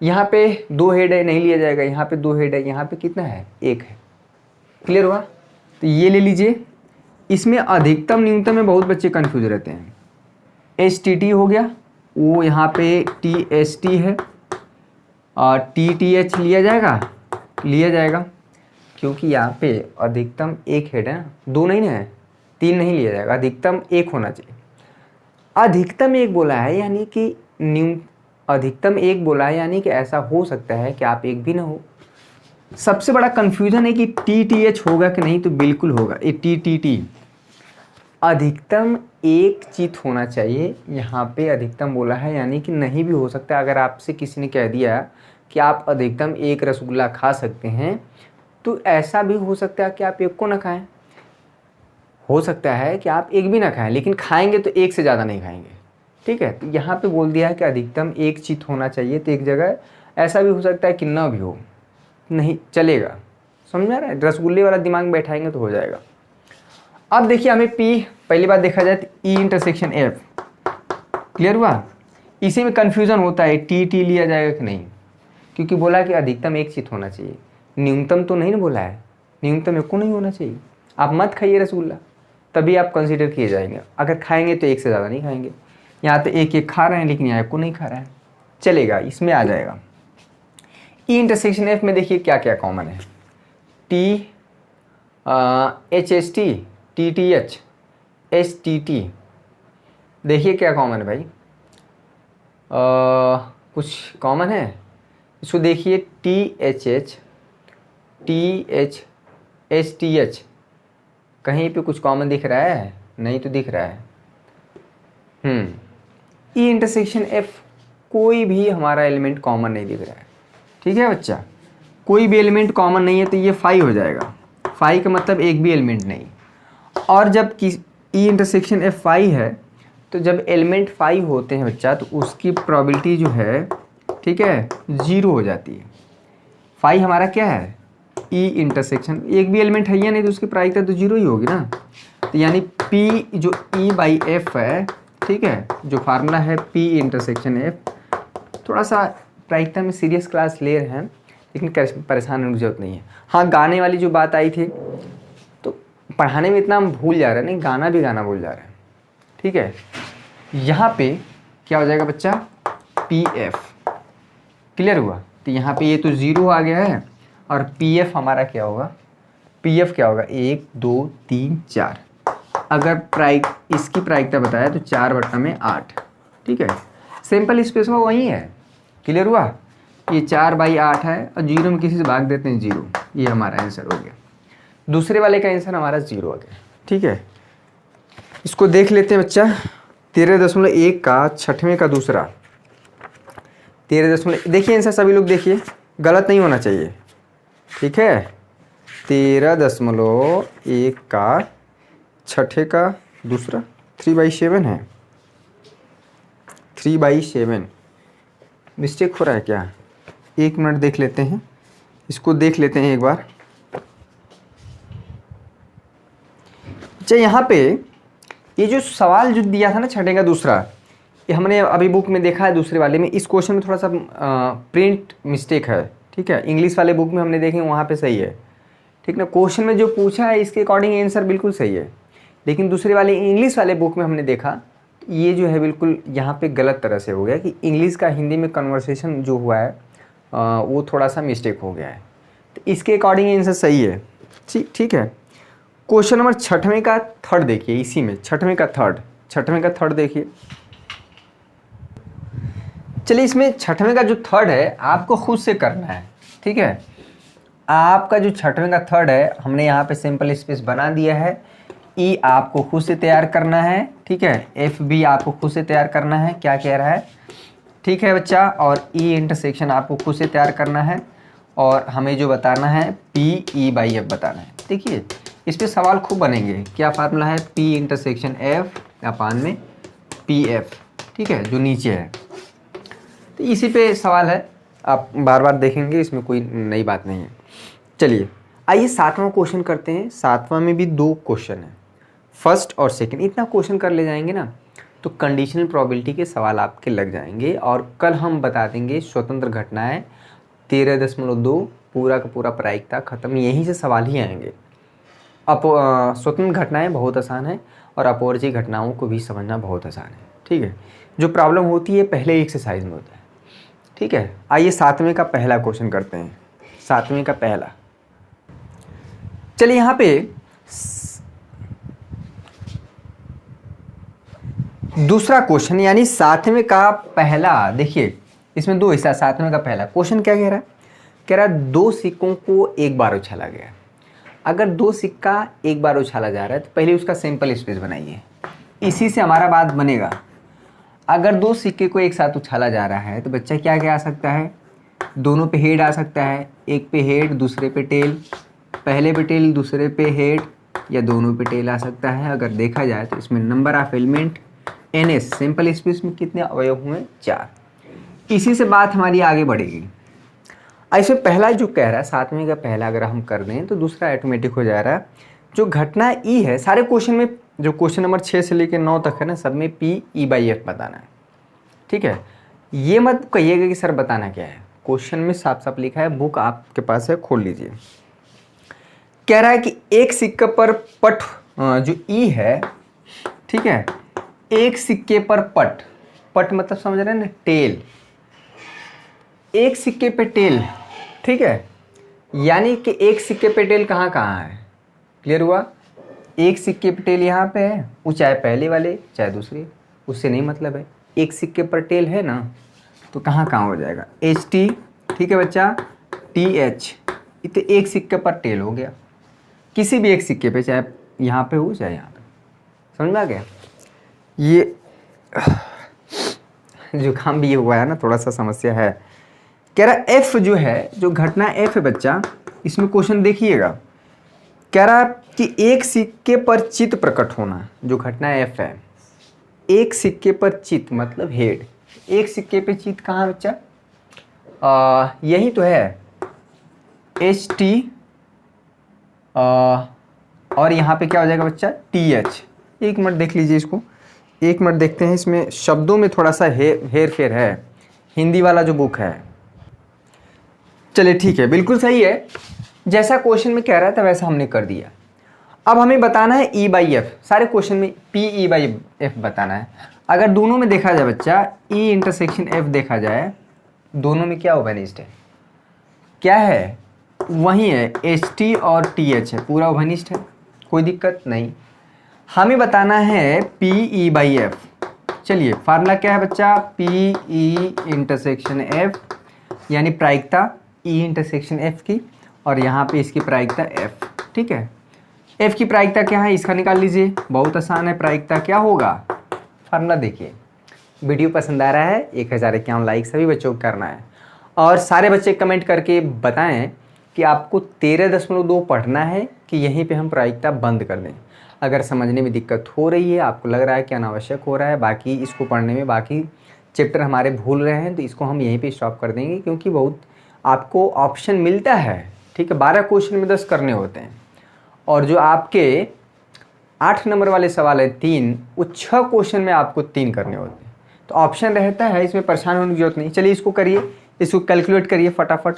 यहाँ पे 2 हेड है, नहीं लिया जाएगा, यहाँ पे 2 हेड है, यहाँ पे कितना है? 1 है। क्लियर हुआ? तो ये ले लीजिए। इसमें अधिकतम न्यूनतम में बहुत बच्चे कंफ्यूज रहते हैं। STT हो गया, वो यहाँ पे TST है, और TTH लिया जाएगा क्योंकि यहाँ पे अधिकतम 1 हेड है ना, 2 नहीं है, 3 नहीं लिया जाएगा, अधिकतम 1 होना चाहिए। अधिकतम 1 बोला है यानी कि अधिकतम 1 बोला है, यानी कि ऐसा हो सकता है कि आप 1 भी ना हो। सबसे बड़ा कंफ्यूजन है कि TTH होगा कि नहीं, तो बिल्कुल होगा, ये TTT, अधिकतम 1 चित होना चाहिए। यहाँ पे अधिकतम बोला है, यानी कि नहीं भी हो सकता। अगर आपसे किसी ने कह दिया कि आप अधिकतम 1 रसगुल्ला खा सकते हैं, तो ऐसा भी हो सकता है कि आप 1 को ना खाएं, हो सकता है कि आप 1 भी ना खाएं, लेकिन खाएंगे तो 1 से ज़्यादा नहीं खाएंगे। ठीक है, तो यहाँ पे बोल दिया है कि अधिकतम 1 चित होना चाहिए, तो एक जगह ऐसा भी हो सकता है कि ना भी हो, नहीं चलेगा। समझ में आ रहा है? रसगुल्ले वाला दिमाग में बैठाएंगे तो हो जाएगा। अब देखिए, हमें P पहली बात देखा जाए तो E इंटरसेक्शन F, क्लियर हुआ? इसी में कन्फ्यूज़न होता है, TT लिया जाएगा कि नहीं, क्योंकि बोला कि अधिकतम 1 चित होना चाहिए, न्यूनतम तो नहीं ना बोला है, न्यूनतम 1 को नहीं होना चाहिए। आप मत खाइए रसगुल्ला, तभी आप कंसीडर किए जाएंगे। अगर खाएंगे तो 1 से ज़्यादा नहीं खाएंगे। यहाँ तो 1 खा रहे हैं, लेकिन यहाँ 1 को नहीं खा रहा है, चलेगा, इसमें आ जाएगा। E इंटरसेक्शन F में देखिए क्या क्या कॉमन है, HST, TTH, STT, देखिए क्या कॉमन है भाई, कुछ कॉमन है? इसको देखिए, THH, TH, STH, कहीं पे कुछ कॉमन दिख रहा है? नहीं तो दिख रहा है। E इंटरसेक्शन F, कोई भी हमारा एलिमेंट कॉमन नहीं दिख रहा है। ठीक है बच्चा, कोई भी एलिमेंट कॉमन नहीं है, तो ये 5 हो जाएगा। 5 का मतलब एक भी एलिमेंट नहीं। और जब E इंटरसेक्शन F 5 है, तो जब एलिमेंट 5 होते हैं बच्चा, तो उसकी प्रोबेबिलिटी जो है, ठीक है, 0 हो जाती है। 5 हमारा क्या है? E इंटरसेक्शन, एक भी एलिमेंट है या नहीं, तो उसकी प्रायिकता तो 0 ही होगी ना। तो यानी P जो E/F है, ठीक है, जो फार्मूला है P इंटरसेक्शन F, थोड़ा सा प्रायिकता में सीरियस क्लास ले रहे हैं, लेकिन परेशान होने की जरूरत नहीं है। हाँ, गाने वाली जो बात आई थी, तो पढ़ाने में इतना हम भूल जा रहे हैं, नहीं गाना भी गाना भूल जा रहे हैं। ठीक है, यहाँ पे क्या हो जाएगा बच्चा? PF, क्लियर हुआ? तो यहाँ पे ये तो 0 आ गया है, और PF हमारा क्या होगा? PF क्या होगा? 1 2 3 4। अगर इसकी प्रायिकता बताया तो 4/8। ठीक है, सिंपल स्पेस में वही है। क्लियर हुआ? ये 4/8 है, और 0 में किसी से भाग देते हैं 0, ये हमारा आंसर हो गया। दूसरे वाले का आंसर हमारा 0 आ गया। ठीक है, इसको देख लेते हैं बच्चा। 13.1 का छठवें का दूसरा, 13 देखिए आंसर सभी लोग देखिए, गलत नहीं होना चाहिए। ठीक है, 13.1 का छठे का दूसरा 3/7 है, 3/7 मिस्टेक हो रहा है क्या? एक मिनट देख लेते हैं, इसको देख लेते हैं एक बार। अच्छा यहाँ पे ये जो सवाल जो दिया था ना छठे का दूसरा, ये हमने अभी बुक में देखा है दूसरे वाले में, इस क्वेश्चन में थोड़ा सा प्रिंट मिस्टेक है, ठीक है। इंग्लिश वाले बुक में हमने देखे वहाँ पे सही है, ठीक ना। क्वेश्चन में जो पूछा है इसके अकॉर्डिंग आंसर बिल्कुल सही है, लेकिन दूसरे वाले इंग्लिश वाले बुक में हमने देखा ये जो है बिल्कुल यहाँ पे गलत तरह से हो गया कि इंग्लिश का हिंदी में कन्वर्सेशन जो हुआ है वो थोड़ा सा मिस्टेक हो गया है। तो इसके अकॉर्डिंग आंसर सही है, ठीक है। क्वेश्चन नंबर छठवें का थर्ड देखिए, इसी में छठवें का थर्ड देखिए। चलिए इसमें छठवें का जो थर्ड है आपको खुद से करना है, ठीक है। आपका जो छठवें का थर्ड है हमने यहाँ पे सिंपल स्पेस बना दिया है। ई आपको खुद से तैयार करना है, ठीक है। एफ भी आपको खुद से तैयार करना है, क्या कह रहा है, ठीक है बच्चा। और ई इंटरसेक्शन आपको खुद से तैयार करना है, और हमें जो बताना है PE/F बताना है। देखिए इस पर सवाल खूब बनेंगे। क्या फार्मूला है? P इंटरसेक्शन F अपान में PF, ठीक है, जो नीचे है। तो इसी पे सवाल है, आप बार बार देखेंगे, इसमें कोई नई बात नहीं है। चलिए आइए सातवां क्वेश्चन करते हैं। सातवां में भी 2 क्वेश्चन हैं, फर्स्ट और सेकंड। इतना क्वेश्चन कर ले जाएंगे ना तो कंडीशनल प्रोबेबिलिटी के सवाल आपके लग जाएंगे। और कल हम बता देंगे स्वतंत्र घटनाएं 13.2 पूरा का पूरा प्रायिकता खत्म, यहीं से सवाल ही आएंगे। स्वतंत्र घटनाएं बहुत आसान है और अपवर्जयी घटनाओं को भी समझना बहुत आसान है, ठीक है। जो प्रॉब्लम होती है पहले एक्सरसाइज में होता है, ठीक है। आइए सातवें का पहला क्वेश्चन करते हैं। सातवें का पहला, चलिए यहाँ पे दूसरा क्वेश्चन यानी सातवें का पहला, देखिए इसमें 2 हिस्सा। सातवें का पहला क्वेश्चन क्या कह रहा है? कह रहा है 2 सिक्कों को एक बार उछाला गया। अगर 2 सिक्का एक बार उछाला जा रहा है तो पहले उसका सिंपल स्पेस बनाइए, इसी से हमारा बात बनेगा। अगर 2 सिक्के को एक साथ उछाला जा रहा है तो बच्चा क्या क्या आ सकता है? दोनों पे हेड आ सकता है, एक पे हेड दूसरे पे टेल, पहले पे टेल दूसरे पे हेड, या दोनों पे टेल आ सकता है। अगर देखा जाए तो इसमें number of element NS, simple space में कितने अवयव हुए? 4। इसी से बात हमारी आगे बढ़ेगी। ऐसे पहला जो कह रहा है, सातवें का पहला अगर हम कर दें तो दूसरा ऑटोमेटिक हो जा रहा है। जो घटना ई है सारे क्वेश्चन में, जो क्वेश्चन नंबर 6 से लेकर 9 तक है ना, सब में PE/F बताना है, ठीक है। ये मत कहिएगा कि सर बताना क्या है, क्वेश्चन में साफ साफ लिखा है, बुक आपके पास है, खोल लीजिए। कह रहा है कि एक सिक्के पर पट, जो ई है, ठीक है, एक सिक्के पर पट, पट मतलब समझ रहे हैं ना, टेल, एक सिक्के पे टेल, ठीक है। यानी कि एक सिक्के पे टेल कहाँ कहाँ है? क्लियर हुआ? एक सिक्के पे टेल यहाँ पे है, वो चाहे पहले वाले चाहे दूसरे, उससे नहीं मतलब है। एक सिक्के पर टेल है ना तो कहाँ कहाँ हो जाएगा? HT, ठीक है बच्चा, TH, तो एक सिक्के पर टेल हो गया। किसी भी एक सिक्के पे, चाहे यहाँ पे हो चाहे यहाँ पे, समझ में आ गया? ये जुकाम भी हुआ है ना, थोड़ा सा समस्या है। कह रहा F जो है, जो घटना F है बच्चा, इसमें क्वेश्चन देखिएगा। कह रहा कि एक सिक्के पर चित्त प्रकट होना, जो घटना F है, एक सिक्के पर चित्त मतलब हेड, एक सिक्के पे चित्त कहाँ बच्चा? यही तो है, HT, और यहाँ पे क्या हो जाएगा बच्चा? TH। एक मिनट देख लीजिए इसको, एक मिनट देखते हैं, इसमें शब्दों में थोड़ा सा हेर फेर है, हिंदी वाला जो बुक है। चलिए ठीक है, बिल्कुल सही है, जैसा क्वेश्चन में कह रहा था वैसा हमने कर दिया। अब हमें बताना है E/F, सारे क्वेश्चन में PE/F बताना है। अगर दोनों में देखा जाए बच्चा, E इंटरसेक्शन F देखा जाए, दोनों में क्या ओवनिस्ट है? क्या है? वही है, HT और TH है, पूरा ओवनिस्ट है, कोई दिक्कत नहीं। हमें बताना है PE/F। चलिए फार्मूला क्या है बच्चा? PE इंटरसेक्शन F, यानी प्रायिकता E इंटरसेक्शन F की, और यहाँ पे इसकी प्रायिकता F, ठीक है। F की प्रायिकता क्या है इसका निकाल लीजिए, बहुत आसान है। प्रायिकता क्या होगा? फार्मूला देखिए। वीडियो पसंद आ रहा है 1051 लाइक सभी बच्चों को करना है, और सारे बच्चे कमेंट करके बताएं कि आपको 13.2 पढ़ना है कि यहीं पे हम प्रायिकता बंद कर दें। अगर समझने में दिक्कत हो रही है, आपको लग रहा है कि अनावश्यक हो रहा है, बाकी इसको पढ़ने में बाकी चैप्टर हमारे भूल रहे हैं, तो इसको हम यहीं पे स्टॉप कर देंगे, क्योंकि बहुत आपको ऑप्शन मिलता है। ठीक है, 12 क्वेश्चन में 10 करने होते हैं, और जो आपके 8 नंबर वाले सवाल है 3, वो 6 क्वेश्चन में आपको 3 करने होते हैं। तो ऑप्शन रहता है, इसमें परेशान होने की जरूरत नहीं। चलिए इसको करिए, इसको कैलकुलेट करिए फटाफट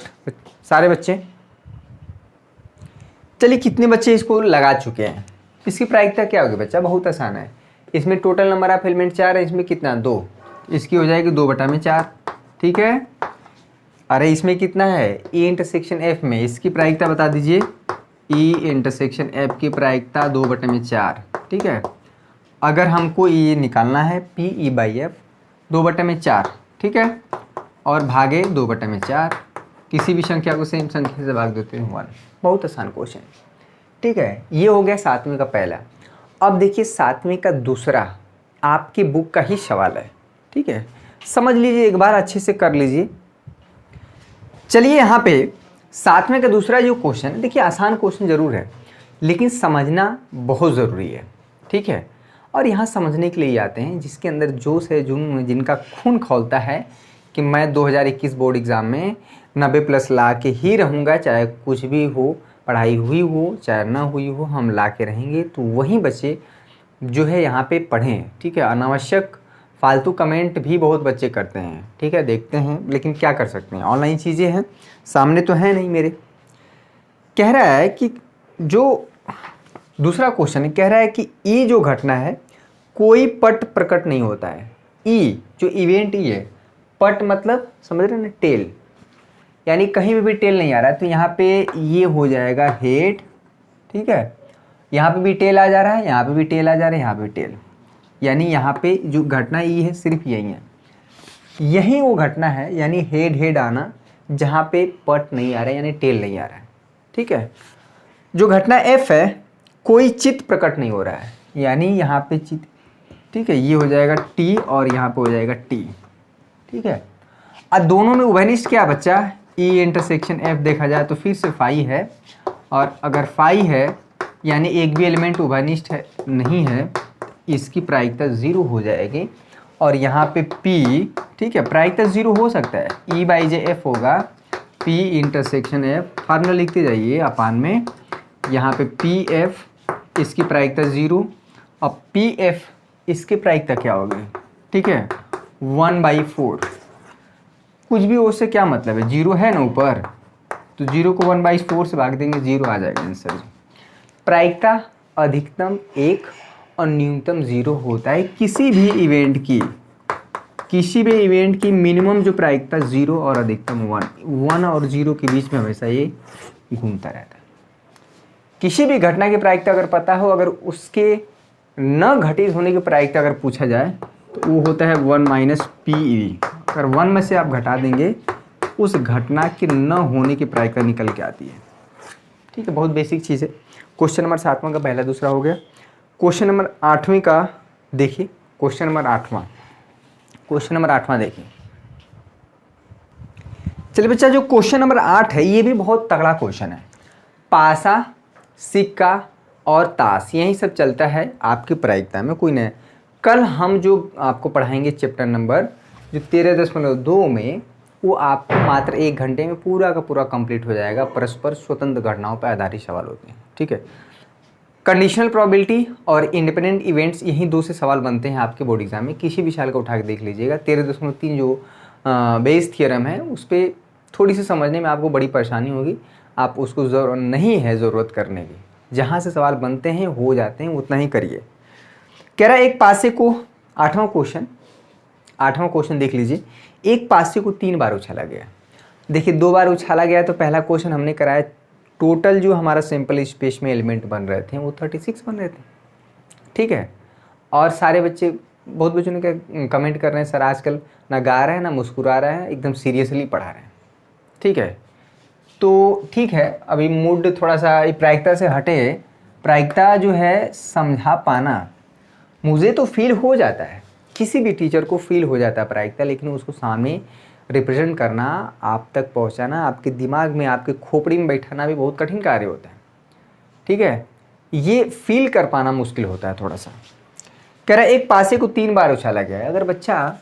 सारे बच्चे। चलिए कितने बच्चे इसको लगा चुके हैं। इसकी प्रायिकता क्या होगी बच्चा, बहुत आसान है। इसमें टोटल नंबर ऑफ एलिमेंट 4 है, इसमें कितना 2, इसकी हो जाएगी 2/4। ठीक है, अरे इसमें कितना है E इंटरसेक्शन F में, इसकी प्रायिकता बता दीजिए। E इंटरसेक्शन F की प्रायिकता 2/4। ठीक है, अगर हमको ये निकालना है PE/F 2/4। ठीक है, और भागे 2/4, किसी भी संख्या को सेम संख्या से भाग देते हैं 1। बहुत आसान क्वेश्चन। ठीक है, ये हो गया 7वीं का पहला। अब देखिए 7वीं का दूसरा आपकी बुक का ही सवाल है। ठीक है, समझ लीजिए, एक बार अच्छे से कर लीजिए। चलिए यहाँ पे 7वें का दूसरा जो क्वेश्चन है, देखिए आसान क्वेश्चन जरूर है, लेकिन समझना बहुत ज़रूरी है। ठीक है, और यहाँ समझने के लिए आते हैं जिसके अंदर जोश है, जिनका खून खौलता है कि मैं 2021 बोर्ड एग्ज़ाम में 90+ ला के ही रहूँगा, चाहे कुछ भी हो, पढ़ाई हुई हो चाहे ना हुई हो, हम ला के रहेंगे। तो वहीं बच्चे जो है यहाँ पे पढ़ें। ठीक है, अनावश्यक फालतू कमेंट भी बहुत बच्चे करते हैं। ठीक है, देखते हैं, लेकिन क्या कर सकते हैं, ऑनलाइन चीज़ें हैं, सामने तो है नहीं मेरे। कह रहा है कि जो दूसरा क्वेश्चन है, कह रहा है कि ई जो घटना है कोई पट प्रकट नहीं होता है। ई जो इवेंट ई है, पट मतलब समझ रहे हैं ना, टेल, यानी कहीं भी टेल नहीं आ रहा है। तो यहाँ पे ये हो जाएगा हेड। ठीक है, यहाँ पे भी टेल आ जा रहा है, यहाँ पे भी टेल आ जा रहा है, यहाँ पे भी टेल, यानी यहाँ पे जो घटना ई है सिर्फ यही है, यही वो घटना है, यानी हेड हेड आना, जहाँ पे पट नहीं आ रहा है, यानी टेल नहीं आ रहा है। ठीक है, जो घटना एफ है कोई चित्त प्रकट नहीं हो रहा है, यानी यहाँ पे चित्त। ठीक है, ये हो जाएगा टी और यहाँ पे हो जाएगा टी। ठीक है, अब दोनों में उभयनिष्ठ क्या बच्चा, ई इंटरसेक्शन एफ देखा जाए तो फिर से फाई है, और अगर फाई है यानी एक भी एलिमेंट उभयनिष्ठ है नहीं है, इसकी प्रायिकता 0 हो जाएगी। और यहाँ पे P, ठीक है, प्रायिकता 0 हो सकता है, E/J/F होगा, P इंटरसेक्शन F, फार्मूला लिखते जाइए अपान में। यहाँ पे PF इसकी प्रायिकता 0, और PF इसकी प्रायिकता क्या होगी, ठीक है, 1/4। कुछ भी उससे क्या मतलब है, 0 है ना ऊपर, तो 0 को 1/4 से भाग देंगे, 0 आ जाएगा आंसर। प्रायिकता अधिकतम 1 और न्यूनतम 0 होता है किसी भी इवेंट की। किसी भी इवेंट की मिनिमम जो प्रायिकता 0 और अधिकतम 1 और 0 के बीच में हमेशा ये घूमता रहता है। किसी भी घटना की प्रायिकता अगर पता हो, अगर उसके न घटित होने की प्रायिकता अगर पूछा जाए तो वो होता है 1 - PE। अगर 1 में से आप घटा देंगे, उस घटना के न होने की प्रायिकता निकल के आती है। ठीक है, बहुत बेसिक चीज़ है। क्वेश्चन नंबर 7वां का पहला दूसरा हो गया। क्वेश्चन नंबर 8वीं का देखिए, क्वेश्चन नंबर 8वां देखिए। चलिए बच्चा, जो क्वेश्चन नंबर 8 है ये भी बहुत तगड़ा क्वेश्चन है। पासा, सिक्का और ताश, यही सब चलता है आपकी प्रायिकता में, कोई नहीं। कल हम जो आपको पढ़ाएंगे चैप्टर नंबर जो 13.2 में, वो आपको मात्र 1 घंटे में पूरा का पूरा कंप्लीट हो जाएगा। परस्पर स्वतंत्र घटनाओं पर आधारित सवाल होते हैं। ठीक है, कंडीशनल प्रोबेबिलिटी और इंडिपेंडेंट इवेंट्स, यही 2 से सवाल बनते हैं आपके बोर्ड एग्जाम में। किसी भी साल का उठा के देख लीजिएगा। 13.3 जो बेस थियरम है, उस पर थोड़ी सी समझने में आपको बड़ी परेशानी होगी, आप उसको नहीं है ज़रूरत करने की। जहाँ से सवाल बनते हैं हो जाते हैं, उतना ही करिए। कह रहा है एक पासे को, 8वां क्वेश्चन देख लीजिए। एक पासे को 3 बार उछाला गया। देखिए 2 बार उछाला गया, तो पहला क्वेश्चन हमने कराया, टोटल जो हमारा सैंपल स्पेस में एलिमेंट बन रहे थे वो 36 बन रहे थे। ठीक है, और सारे बच्चे, बहुत बच्चों ने क्या कमेंट कर रहे हैं, सर आजकल ना गा रहे हैं ना मुस्कुरा रहे हैं, एकदम सीरियसली पढ़ा रहे हैं। ठीक है, तो ठीक है, अभी मूड थोड़ा सा प्रायिकता से हटे। प्रायिकता जो है समझा पाना, मुझे तो फील हो जाता है, किसी भी टीचर को फील हो जाता है प्रायिकता, लेकिन उसको सामने रिप्रेजेंट करना, आप तक पहुंचाना, आपके दिमाग में, आपके खोपड़ी में बैठाना भी बहुत कठिन कार्य होता है। ठीक है, ये फील कर पाना मुश्किल होता है थोड़ा सा। कह रहा है एक पासे को 3 बार उछाला गया है। अगर बच्चा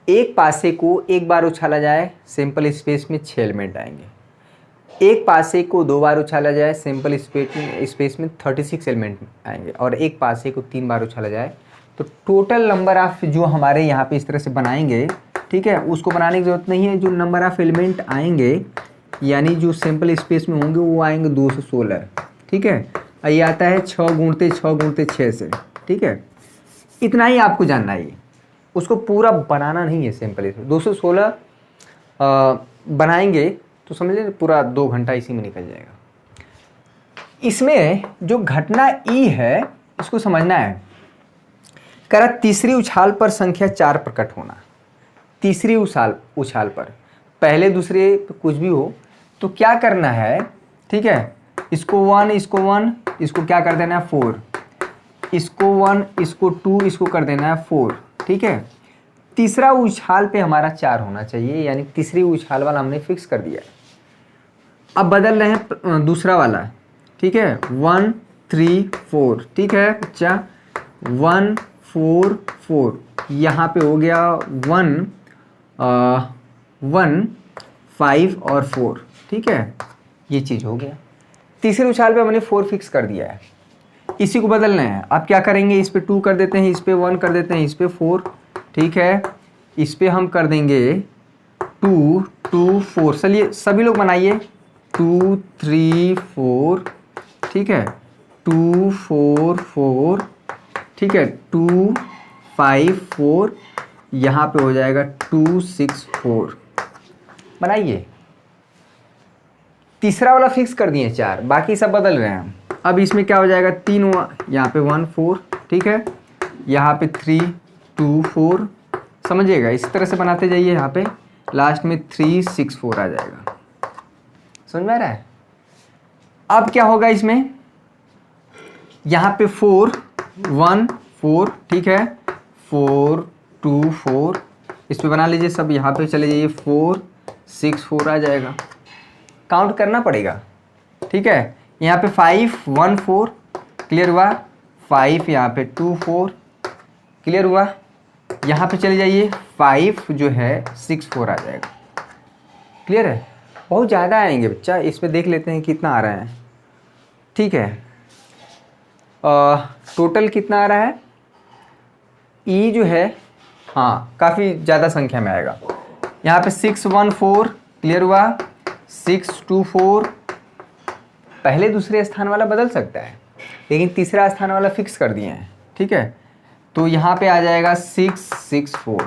एक पासे को एक बार उछाला जाए सिंपल स्पेस में 6 एलिमेंट आएंगे, एक पासे को 2 बार उछाला जाए सिंपल स्पेस में 36 एलिमेंट आएंगे, और एक पासे को 3 बार उछाला जाए तो टोटल नंबर ऑफ जो हमारे यहाँ पे इस तरह से बनाएंगे, ठीक है, उसको बनाने की ज़रूरत नहीं है। जो नंबर ऑफ एलिमेंट आएंगे यानी जो सिंपल स्पेस में होंगे वो आएंगे 216, ठीक है। ये आता है 6 गुणते 6 गुणते 6 से, ठीक है। इतना ही आपको जानना है, उसको पूरा बनाना नहीं है सिंपल। 216 बनाएंगे तो समझ लीजिए पूरा 2 घंटा इसी में निकल जाएगा। इसमें जो घटना ई है इसको समझना है। कह रहा तीसरी उछाल पर संख्या 4 प्रकट होना। तीसरी उछाल पर, पहले दूसरे कुछ भी हो तो क्या करना है, ठीक है, इसको 1 इसको 1 इसको क्या कर देना है 4, इसको 1 इसको 2 इसको कर देना है 4, ठीक है। तीसरा उछाल पे हमारा 4 होना चाहिए, यानी तीसरी उछाल वाला हमने फिक्स कर दिया। अब बदल रहे हैं दूसरा वाला, ठीक है, 1 3 4, ठीक है बच्चा, 1 4 4, यहाँ पे हो गया 1 1 5 और 4, ठीक है, ये चीज़ हो गया। तीसरे उछाल पे हमने 4 फिक्स कर दिया है, इसी को बदलना है। अब क्या करेंगे, इस पे 2 कर देते हैं, इस पे 1 कर देते हैं, इस पे 4, ठीक है, इस पे हम कर देंगे 2 2 4। चलिए सभी लोग बनाइए, 2 3 4, ठीक है, 2 4 4, ठीक है, 2 5 4, यहाँ पे हो जाएगा 2 6 4। बनाइए। तीसरा वाला फिक्स कर दिए 4, बाकी सब बदल रहे हैं। अब इसमें क्या हो जाएगा, 3 यहाँ पे 1 4, ठीक है, यहाँ पे 3 2 4, समझिएगा इस तरह से बनाते जाइए। यहाँ पे लास्ट में 3 6 4 आ जाएगा, समझ में आ रहा है। अब क्या होगा इसमें, यहाँ पे 4 1 4, ठीक है, 4 2 4, इस पे बना लीजिए सब। यहाँ पे चले जाइए 4 6 4 आ जाएगा, काउंट करना पड़ेगा, ठीक है। यहाँ पे 5 1 4 क्लियर हुआ, 5 यहाँ पे 2 4 क्लियर हुआ। यहाँ पे चले जाइए 5 जो है 6 4 आ जाएगा, क्लियर है। बहुत ज़्यादा आएंगे बच्चा, इसमें देख लेते हैं कितना आ रहा है, ठीक है। टोटल कितना आ रहा है, ई जो है, हाँ काफ़ी ज़्यादा संख्या में आएगा। यहाँ पे 6 1 4 क्लियर हुआ, 6 2 4, पहले दूसरे स्थान वाला बदल सकता है लेकिन तीसरा स्थान वाला फिक्स कर दिए हैं, ठीक है। तो यहाँ पे आ जाएगा 6 6 4,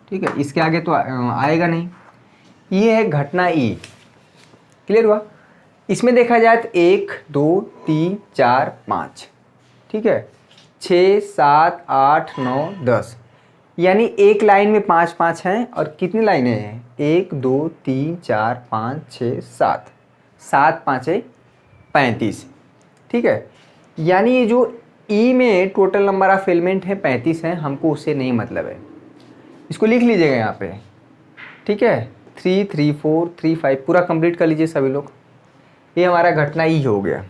ठीक है, इसके आगे तो आएगा नहीं। ये है घटना ई, क्लियर हुआ। इसमें देखा जाए तो 1 2 3 4 5, ठीक है, 6 7 8 9 10, यानी एक लाइन में 5 5 हैं। और कितनी लाइनें हैं, 1 2 3 4 5 6 7, 7 5 35, ठीक है। यानी ये जो ई में टोटल नंबर ऑफ एलिमेंट है 35 हैं, हमको उससे नहीं मतलब है। इसको लिख लीजिएगा यहाँ पे, ठीक है, 3 3 4 3 5 पूरा कंप्लीट कर लीजिए सभी लोग। ये हमारा घटना ई हो गया,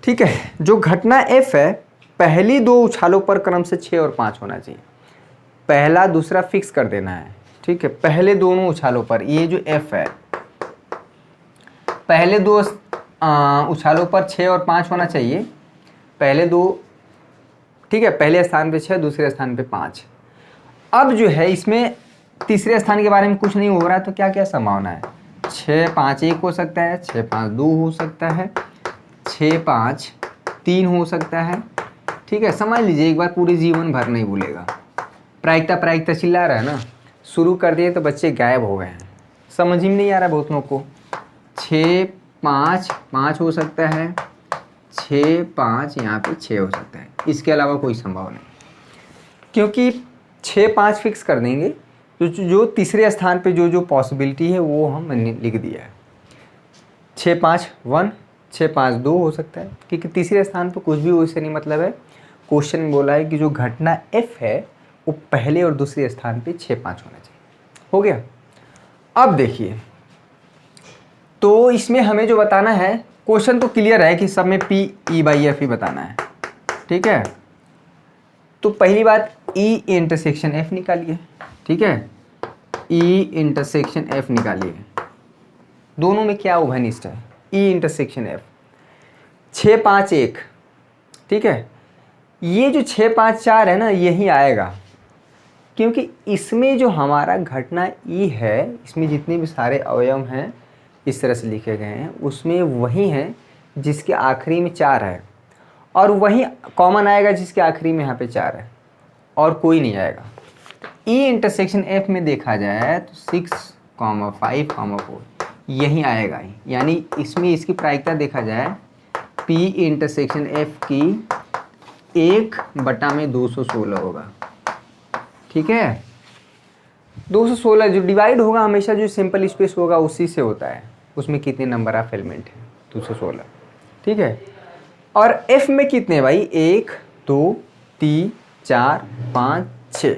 ठीक है। जो घटना एफ है, पहली 2 उछालों पर क्रम से 6 और 5 होना चाहिए। पहला दूसरा फिक्स कर देना है, ठीक है, पहले दोनों उछालों पर। ये जो एफ है, पहले 2 उछालों पर 6 और 5 होना चाहिए, पहले 2, ठीक है, पहले स्थान पे 6 दूसरे स्थान पे 5। अब जो है इसमें तीसरे स्थान के बारे में कुछ नहीं हो रहा है, तो क्या क्या संभावना है, 6 5 1 हो सकता है, 6 5 2 हो सकता है, 6 5 3 हो सकता है, ठीक है। समझ लीजिए एक बार, पूरे जीवन भर नहीं भूलेगा। प्रायिकता चिल्ला रहा है ना, शुरू कर दिए तो बच्चे गायब हो गए हैं, समझ ही में नहीं आ रहा बहुत लोगों को। 6 5 5 हो सकता है, 6 5 यहाँ पे 6 हो सकता है, इसके अलावा कोई संभव नहीं, क्योंकि 6 5 फिक्स कर देंगे। जो तीसरे स्थान पे जो पॉसिबिलिटी है वो हम लिख दिया है। 6 5 1, 6 5 2 हो सकता है, क्योंकि तीसरे स्थान पर कुछ भी हो इससे नहीं मतलब है। क्वेश्चन में बोला है कि जो घटना एफ है वो पहले और दूसरे स्थान पे 6 5 होना चाहिए। हो गया। अब देखिए, तो इसमें हमें जो बताना है क्वेश्चन तो क्लियर है कि सब में पी ई बाई एफ ही बताना है, ठीक है। तो पहली बात ई इंटरसेक्शन एफ निकालिए, ठीक है, ई इंटरसेक्शन एफ निकालिए। दोनों में क्या उभयनिष्ठ है, ई इंटरसेक्शन एफ 6 5 1, ठीक है। ये जो 6 5 4 है ना, यही आएगा, क्योंकि इसमें जो हमारा घटना ई है, इसमें जितने भी सारे अवयव हैं इस तरह से लिखे गए हैं, उसमें वही है जिसके आखिरी में 4 है, और वही कॉमन आएगा जिसके आखिरी में यहाँ पे 4 है, और कोई नहीं आएगा। ई इंटरसेक्शन एफ में देखा जाए तो 6, 5, 4 यही आएगा ही, यानी इसमें इसकी प्रायिकता देखा जाए पी इंटरसेक्शन एफ की 1/216 होगा, ठीक है। 216 जो डिवाइड होगा हमेशा जो सिंपल स्पेस होगा उसी से होता है, उसमें कितने नंबर ऑफ एलिमेंट है 216, ठीक है। और एफ में कितने भाई, 1 2 3 4 5 6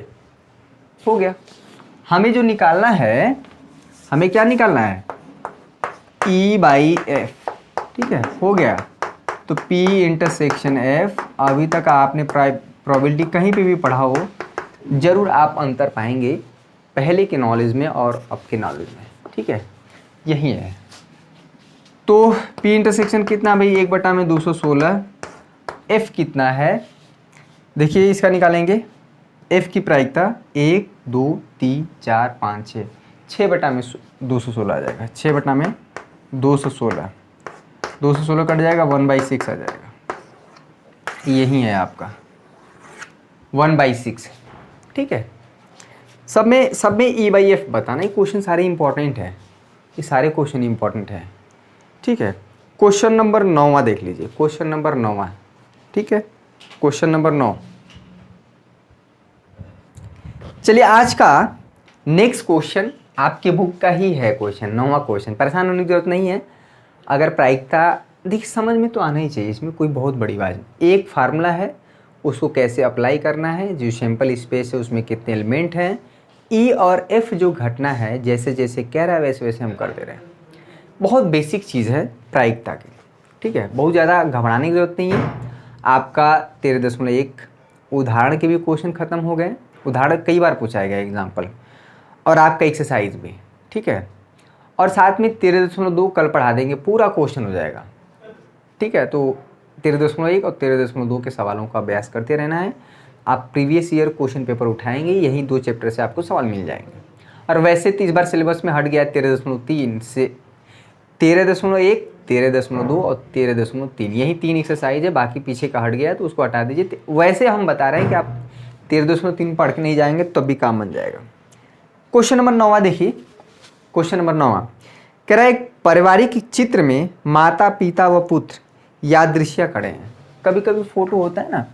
हो गया। हमें जो निकालना है, हमें क्या निकालना है, ई बाई एफ, ठीक है, हो गया। तो पी इंटरसेक्शन एफ, अभी तक आपने प्रोबेबिलिटी कहीं पे भी पढ़ा हो, जरूर आप अंतर पाएंगे पहले के नॉलेज में और अब के नॉलेज में, ठीक है, यही है। तो पी इंटरसेक्शन कितना भाई, 1/216, एफ कितना है, देखिए इसका निकालेंगे। एफ की प्रायिकता 1 2 3 4 5 6, 6/216 आ जाएगा, 6/216, 216 कट जाएगा, 1/6 आ जाएगा, यही है आपका 1/6, ठीक है। सब में ई बाई एफ बताना, ये क्वेश्चन सारे इंपॉर्टेंट है, ये सारे क्वेश्चन इंपॉर्टेंट है, ठीक है। क्वेश्चन नंबर 9 देख लीजिए, क्वेश्चन नंबर 9, ठीक है, क्वेश्चन नंबर 9। चलिए आज का नेक्स्ट क्वेश्चन आपके बुक का ही है, क्वेश्चन 9वां क्वेश्चन, परेशान होने की जरूरत नहीं है। अगर प्रायिकता देख समझ में तो आना ही चाहिए, इसमें कोई बहुत बड़ी बात नहीं। एक फार्मूला है, उसको कैसे अप्लाई करना है, जो सैंपल स्पेस है उसमें कितने एलिमेंट हैं, ई और एफ जो घटना है जैसे जैसे कह रहा है वैसे वैसे हम कर दे रहे हैं। बहुत बेसिक चीज़ है प्रायिकता की, ठीक है, बहुत ज़्यादा घबराने की जरूरत नहीं है। आपका 13.1 उदाहरण के भी क्वेश्चन खत्म हो गए, उदाहरण कई बार पूछा गया एग्जाम्पल, और आपका एक्सरसाइज भी, ठीक है। और साथ में 13.2 कल पढ़ा देंगे, पूरा क्वेश्चन हो जाएगा, ठीक है। तो 13.1 और 13.2 के सवालों का अभ्यास करते रहना है। आप प्रीवियस ईयर क्वेश्चन पेपर उठाएंगे, यही 2 चैप्टर से आपको सवाल मिल जाएंगे। और वैसे तो इस बार सिलेबस में हट गया 13.3 से 13.1, 13.2 और 13.3, यही 3 एक्सरसाइज है, बाकी पीछे का हट गया है तो उसको हटा दीजिए। वैसे हम बता रहे हैं कि आप 13.3 पढ़ के नहीं जाएंगे तब भी काम बन जाएगा। क्वेश्चन नंबर 9 देखिए, क्वेश्चन नंबर 9 कह रहा है एक पारिवारिक चित्र में माता पिता व पुत्र यादृश्य खड़े हैं। कभी कभी फोटो होता है ना,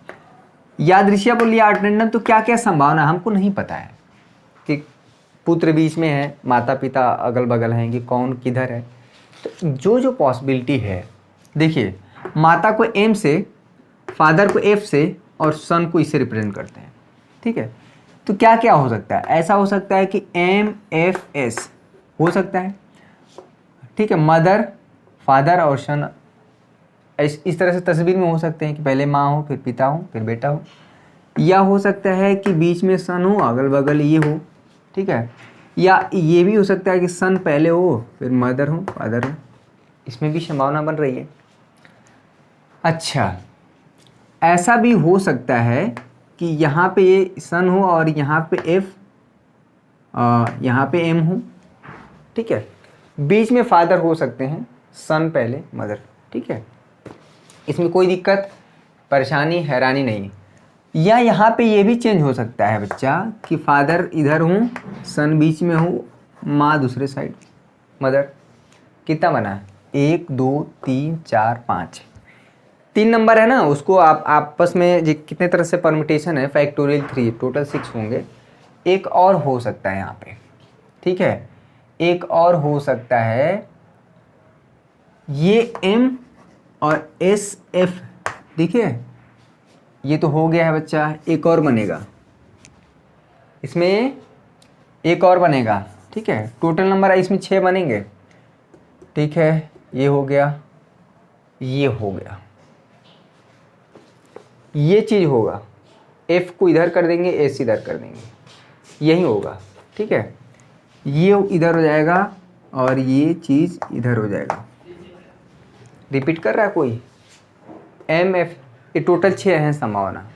यादृश्य को लिया अटेंडन, तो क्या क्या संभावना हमको नहीं पता है कि पुत्र बीच में है, माता पिता अगल बगल हैं, कि कौन किधर है। तो जो जो पॉसिबिलिटी है, देखिए माता को एम से, फादर को एफ से और सन को इससे रिप्रेजेंट करते हैं, ठीक है। तो क्या क्या हो सकता है, ऐसा हो सकता है कि एम एफ एस हो सकता है, ठीक है, मदर फादर और सन इस तरह से तस्वीर में हो सकते हैं कि पहले माँ हो फिर पिता हो फिर बेटा हो, या हो सकता है कि बीच में सन हो अगल बगल ये हो, ठीक है, या ये भी हो सकता है कि सन पहले हो फिर मदर हो फादर हो, इसमें भी संभावना बन रही है। अच्छा, ऐसा भी हो सकता है कि यहाँ पे ये सन हो और यहाँ पे एफ, यहाँ पे एम हो, ठीक है, बीच में फादर हो सकते हैं, सन पहले मदर, ठीक है, इसमें कोई दिक्कत परेशानी हैरानी नहीं। या यहाँ पे ये भी चेंज हो सकता है बच्चा कि फादर इधर हूँ, सन बीच में हो, माँ दूसरे साइड, मदर। कितना बना, 1 2 3 4 5, 3 नंबर है ना, उसको आप आपस में कितने तरह से परम्यूटेशन है, फैक्टोरियल 3, टोटल 6 होंगे। एक और हो सकता है यहाँ पे, ठीक है, एक और हो सकता है, ये एम और एस एफ, देखिए ये तो हो गया है बच्चा, एक और बनेगा, इसमें एक और बनेगा, ठीक है, टोटल नंबर है इसमें 6 बनेंगे, ठीक है, ये हो गया, ये हो गया, ये चीज़ होगा, F को इधर कर देंगे, S इधर कर देंगे, यही होगा। ठीक है, ये इधर हो जाएगा और ये चीज़ इधर हो जाएगा। रिपीट कर रहा है कोई? M F, ये टोटल 6 हैं संभावना।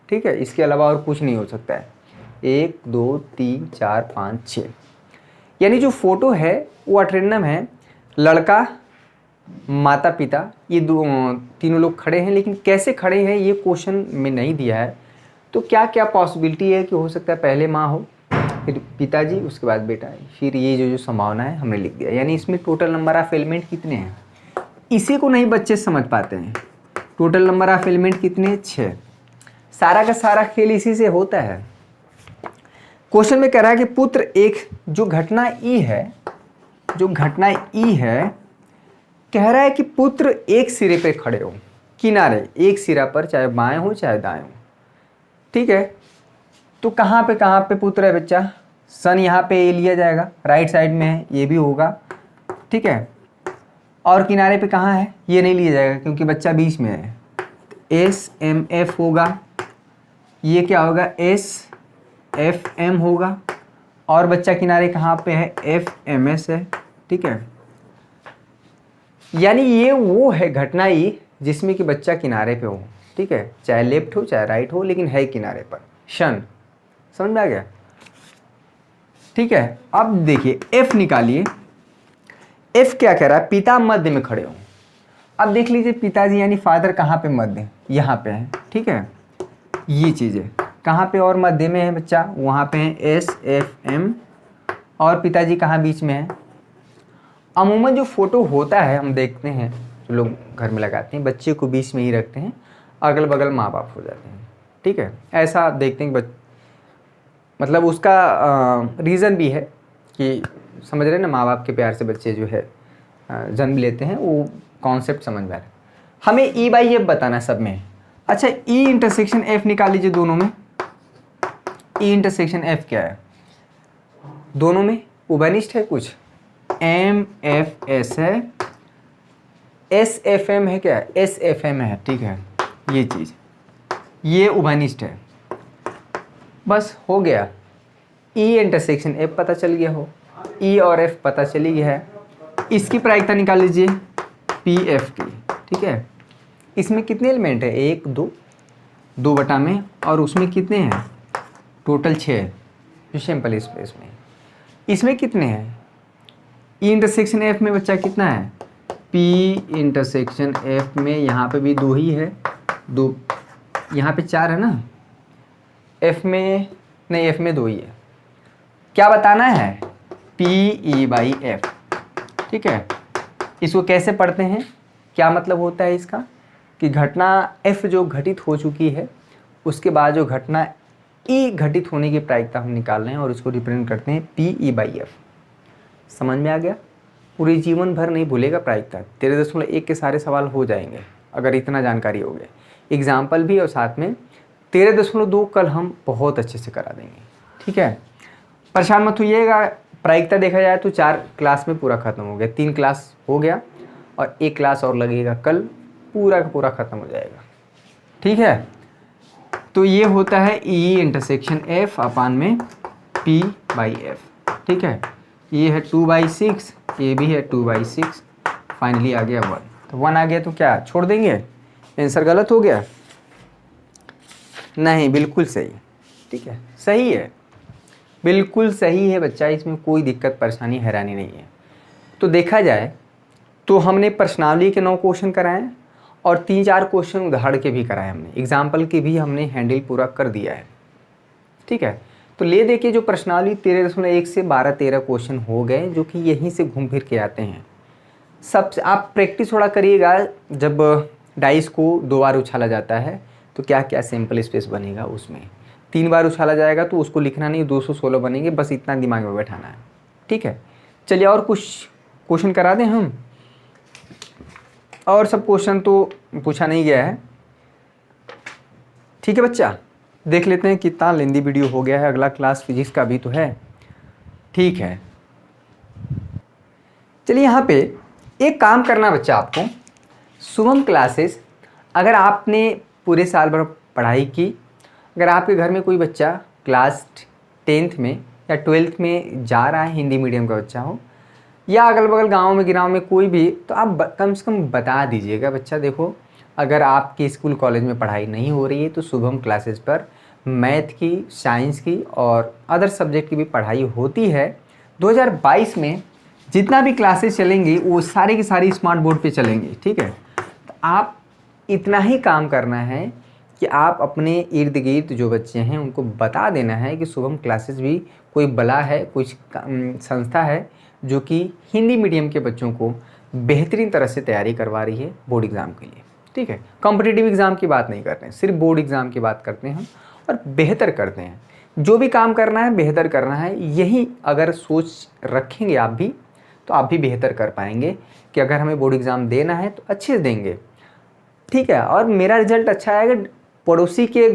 ठीक है, इसके अलावा और कुछ नहीं हो सकता है। 1 2 3 4 5 6, यानी जो फोटो है वो अटेंडम है, लड़का, माता पिता, ये तीनों लोग खड़े हैं, लेकिन कैसे खड़े हैं ये क्वेश्चन में नहीं दिया है। तो क्या क्या पॉसिबिलिटी है कि हो सकता है पहले माँ हो, फिर पिताजी, उसके बाद बेटा, फिर ये जो संभावना है हमने लिख दिया। यानी इसमें टोटल नंबर ऑफ एलिमेंट कितने हैं, इसी को नहीं बच्चे समझ पाते हैं। टोटल नंबर ऑफ एलिमेंट कितने? 6। सारा का सारा खेल इसी से होता है। क्वेश्चन में कह रहा है कि पुत्र एक, जो घटना ई है, जो घटना ई है, कह रहा है कि पुत्र एक सिरे पे खड़े हो, किनारे, एक सिरा पर, चाहे बाएं हो चाहे दाएं हो। ठीक है, तो कहाँ पे पुत्र है बच्चा? सन यहाँ पे ए लिया जाएगा, राइट साइड में है, ये भी होगा। ठीक है, और किनारे पे कहाँ है? ये नहीं लिया जाएगा क्योंकि बच्चा बीच में है। एस एम एफ होगा, ये क्या होगा? एस एफ एम होगा, और बच्चा किनारे कहाँ पे है? एफ एम एस है। ठीक है, यानी ये वो है घटना ही जिसमें कि बच्चा किनारे पे हो। ठीक है, चाहे लेफ्ट हो चाहे राइट हो, लेकिन है किनारे पर। शन, समझ में आ गया? ठीक है, अब देखिए एफ निकालिए। एफ क्या कह रहा है? पिता मध्य में खड़े हो। अब देख लीजिए पिताजी यानी फादर कहाँ पे मध्य? यहाँ पे है। ठीक है, ये चीज़ है कहाँ पे और मध्य में है बच्चा? वहाँ पे है एस एफ एम, और पिताजी कहाँ बीच में है? अमूमन जो फोटो होता है हम देखते हैं, जो लोग घर में लगाते हैं, बच्चे को बीच में ही रखते हैं, अगल बगल माँ बाप हो जाते हैं। ठीक है, ऐसा देखते हैं कि मतलब उसका रीज़न भी है कि समझ रहे हैं ना, माँ बाप के प्यार से बच्चे जो है जन्म लेते हैं, वो कॉन्सेप्ट समझ में आ रहा है। हमें ई बाई एफ बताना सब में। अच्छा, ई इंटरसेक्शन एफ निकाल लीजिए दोनों में। ई इंटरसेक्शन एफ क्या है? दोनों में उभयनिष्ठ है कुछ, एम एफ एस है, एस एफ एम है, क्या है? एस एफ एम है। ठीक है, ये चीज़, ये उभयनिष्ठ है। बस हो गया, ई इंटरसेक्शन एफ पता चल गया हो, ई और एफ पता चली गया है। इसकी प्रायिकता निकाल लीजिए पी एफ की। ठीक है, इसमें कितने एलिमेंट है? 1 2, 2 बटा में, और उसमें कितने हैं? टोटल 6, जो सिंपल स्पेस में। इसमें कितने हैं? ई इंटरसेक्शन एफ में बच्चा कितना है? पी इंटरसेक्शन एफ में यहाँ पे भी 2 ही है, 2, यहाँ पे 4 है ना, एफ में नहीं, एफ में 2 ही है। क्या बताना है? P E by F. ठीक है, इसको कैसे पढ़ते हैं? क्या मतलब होता है इसका कि घटना एफ जो घटित हो चुकी है, उसके बाद जो घटना ई घटित होने की प्रायिकता हम निकाल रहे हैं और इसको रिप्रेजेंट करते हैं पी ई बाई एफ। समझ में आ गया? पूरे जीवन भर नहीं भूलेगा प्रायिकता। 13.1 के सारे सवाल हो जाएंगे अगर इतना जानकारी हो गया। एग्जाम्पल भी और साथ में 13.2 कल हम बहुत अच्छे से करा देंगे। ठीक है, परेशान मत होइएगा। प्रायिकता देखा जाए तो 4 क्लास में पूरा खत्म हो गया, 3 क्लास हो गया और 1 क्लास और लगेगा, कल पूरा का पूरा खत्म हो जाएगा। ठीक है, तो ये होता है ई इंटरसेक्शन एफ अपान में पी बाई एफ। ठीक है, ये है 2/6, ये भी है 2/6, फाइनली आ गया 1। तो 1 आ गया तो क्या छोड़ देंगे? आंसर गलत हो गया? नहीं, बिल्कुल सही। ठीक है, सही है, बिल्कुल सही है बच्चा, इसमें कोई दिक्कत परेशानी हैरानी नहीं है। तो देखा जाए तो हमने प्रश्नावली के 9 क्वेश्चन कराए और 3-4 क्वेश्चन उदाहरण के भी कराए, हमने एग्जाम्पल के भी हमने हैंडल पूरा कर दिया है। ठीक है, तो ले देखिए जो प्रश्नावली 13.1 से 12-13 क्वेश्चन हो गए, जो कि यहीं से घूम फिर के आते हैं। सबसे आप प्रैक्टिस थोड़ा करिएगा, जब डाइस को 2 बार उछाला जाता है तो क्या क्या सिंपल स्पेस बनेगा, उसमें 3 बार उछाला जाएगा तो उसको लिखना नहीं, 216 बनेंगे, बस इतना दिमाग में बैठाना है। ठीक है, चलिए और कुछ क्वेश्चन करा दें हम, और सब क्वेश्चन तो पूछा नहीं गया है। ठीक है बच्चा, देख लेते हैं कितना लेंदी वीडियो हो गया है, अगला क्लास फिजिक्स का भी तो है। ठीक है, चलिए यहाँ पे एक काम करना बच्चा आपको, शुभम क्लासेस, अगर आपने पूरे साल भर पढ़ाई की, अगर आपके घर में कोई बच्चा क्लास 10th में या 12th में जा रहा है, हिंदी मीडियम का बच्चा हो, या अगल बगल गाँव में गिराव में कोई भी, तो आप कम से कम बता दीजिएगा, बच्चा देखो अगर आपके स्कूल कॉलेज में पढ़ाई नहीं हो रही है तो शुभम क्लासेस पर मैथ की, साइंस की और अदर सब्जेक्ट की भी पढ़ाई होती है। 2022 में जितना भी क्लासेस चलेंगी वो सारी की सारी स्मार्ट बोर्ड पे चलेंगी, ठीक है। तो आप इतना ही काम करना है कि आप अपने इर्द गिर्द जो बच्चे हैं उनको बता देना है कि शुभम क्लासेस भी कोई बला है, कुछ संस्था है जो कि हिंदी मीडियम के बच्चों को बेहतरीन तरह से तैयारी करवा रही है बोर्ड एग्ज़ाम के लिए, ठीक है। कॉम्पिटिटिव एग्ज़ाम की बात नहीं करते हैं, सिर्फ बोर्ड एग्ज़ाम की बात करते हैं और बेहतर करते हैं। जो भी काम करना है बेहतर करना है, यही अगर सोच रखेंगे आप भी तो आप भी बेहतर कर पाएंगे कि अगर हमें बोर्ड एग्ज़ाम देना है तो अच्छे से देंगे, ठीक है। और मेरा रिजल्ट अच्छा आएगा, पड़ोसी के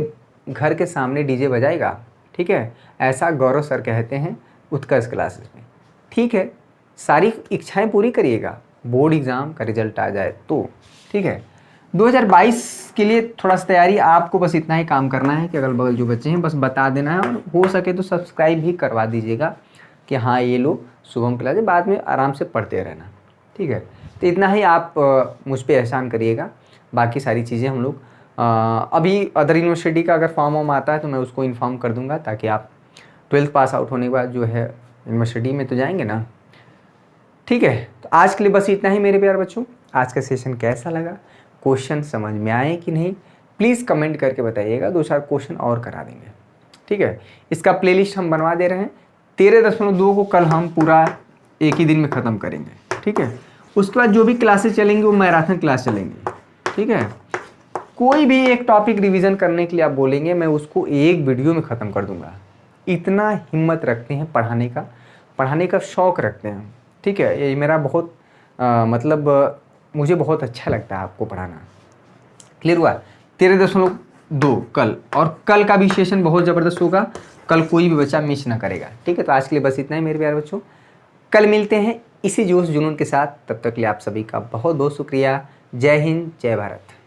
घर के सामने डीजे बजाएगा, ठीक है, ऐसा गौरव सर कहते हैं उत्कर्ष क्लासेस में, ठीक है। सारी इच्छाएं पूरी करिएगा, बोर्ड एग्ज़ाम का रिजल्ट आ जाए तो, ठीक है। 2022 के लिए थोड़ा सा तैयारी, आपको बस इतना ही काम करना है कि अगल बगल जो बच्चे हैं बस बता देना है, और हो सके तो सब्सक्राइब भी करवा दीजिएगा कि हाँ ये लो शुभम क्लास, बाद में आराम से पढ़ते रहना, ठीक है। तो इतना ही आप मुझ पर एहसान करिएगा, बाकी सारी चीज़ें हम लोग अभी अदर यूनिवर्सिटी का अगर फॉर्म वॉर्म आता है तो मैं उसको इन्फॉर्म कर दूंगा, ताकि आप 12th पास आउट होने के बाद जो है यूनिवर्सिटी में तो जाएंगे ना, ठीक है। तो आज के लिए बस इतना ही मेरे प्यारे बच्चों। आज का सेशन कैसा लगा, क्वेश्चन समझ में आए कि नहीं, प्लीज़ कमेंट करके बताइएगा, 2-4 क्वेश्चन और करा देंगे, ठीक है। इसका प्लेलिस्ट हम बनवा दे रहे हैं, 13.2 को कल हम पूरा एक ही दिन में ख़त्म करेंगे, ठीक है। उसके बाद जो भी क्लासेस चलेंगी वो मैराथन क्लास चलेंगी, ठीक है। कोई भी एक टॉपिक रिवीजन करने के लिए आप बोलेंगे, मैं उसको एक वीडियो में ख़त्म कर दूंगा। इतना हिम्मत रखते हैं पढ़ाने का शौक़ रखते हैं, ठीक है। ये मेरा बहुत मुझे बहुत अच्छा लगता है आपको पढ़ाना। क्लियर हुआ? 13.2 कल, और कल का भी सेशन बहुत ज़बरदस्त होगा, कल कोई भी बच्चा मिस ना करेगा, ठीक है। तो आज के लिए बस इतना ही मेरे प्यारे बच्चों, कल मिलते हैं इसी जोश जुनून के साथ। तब तक के लिए आप सभी का बहुत बहुत शुक्रिया। जय हिंद, जय भारत।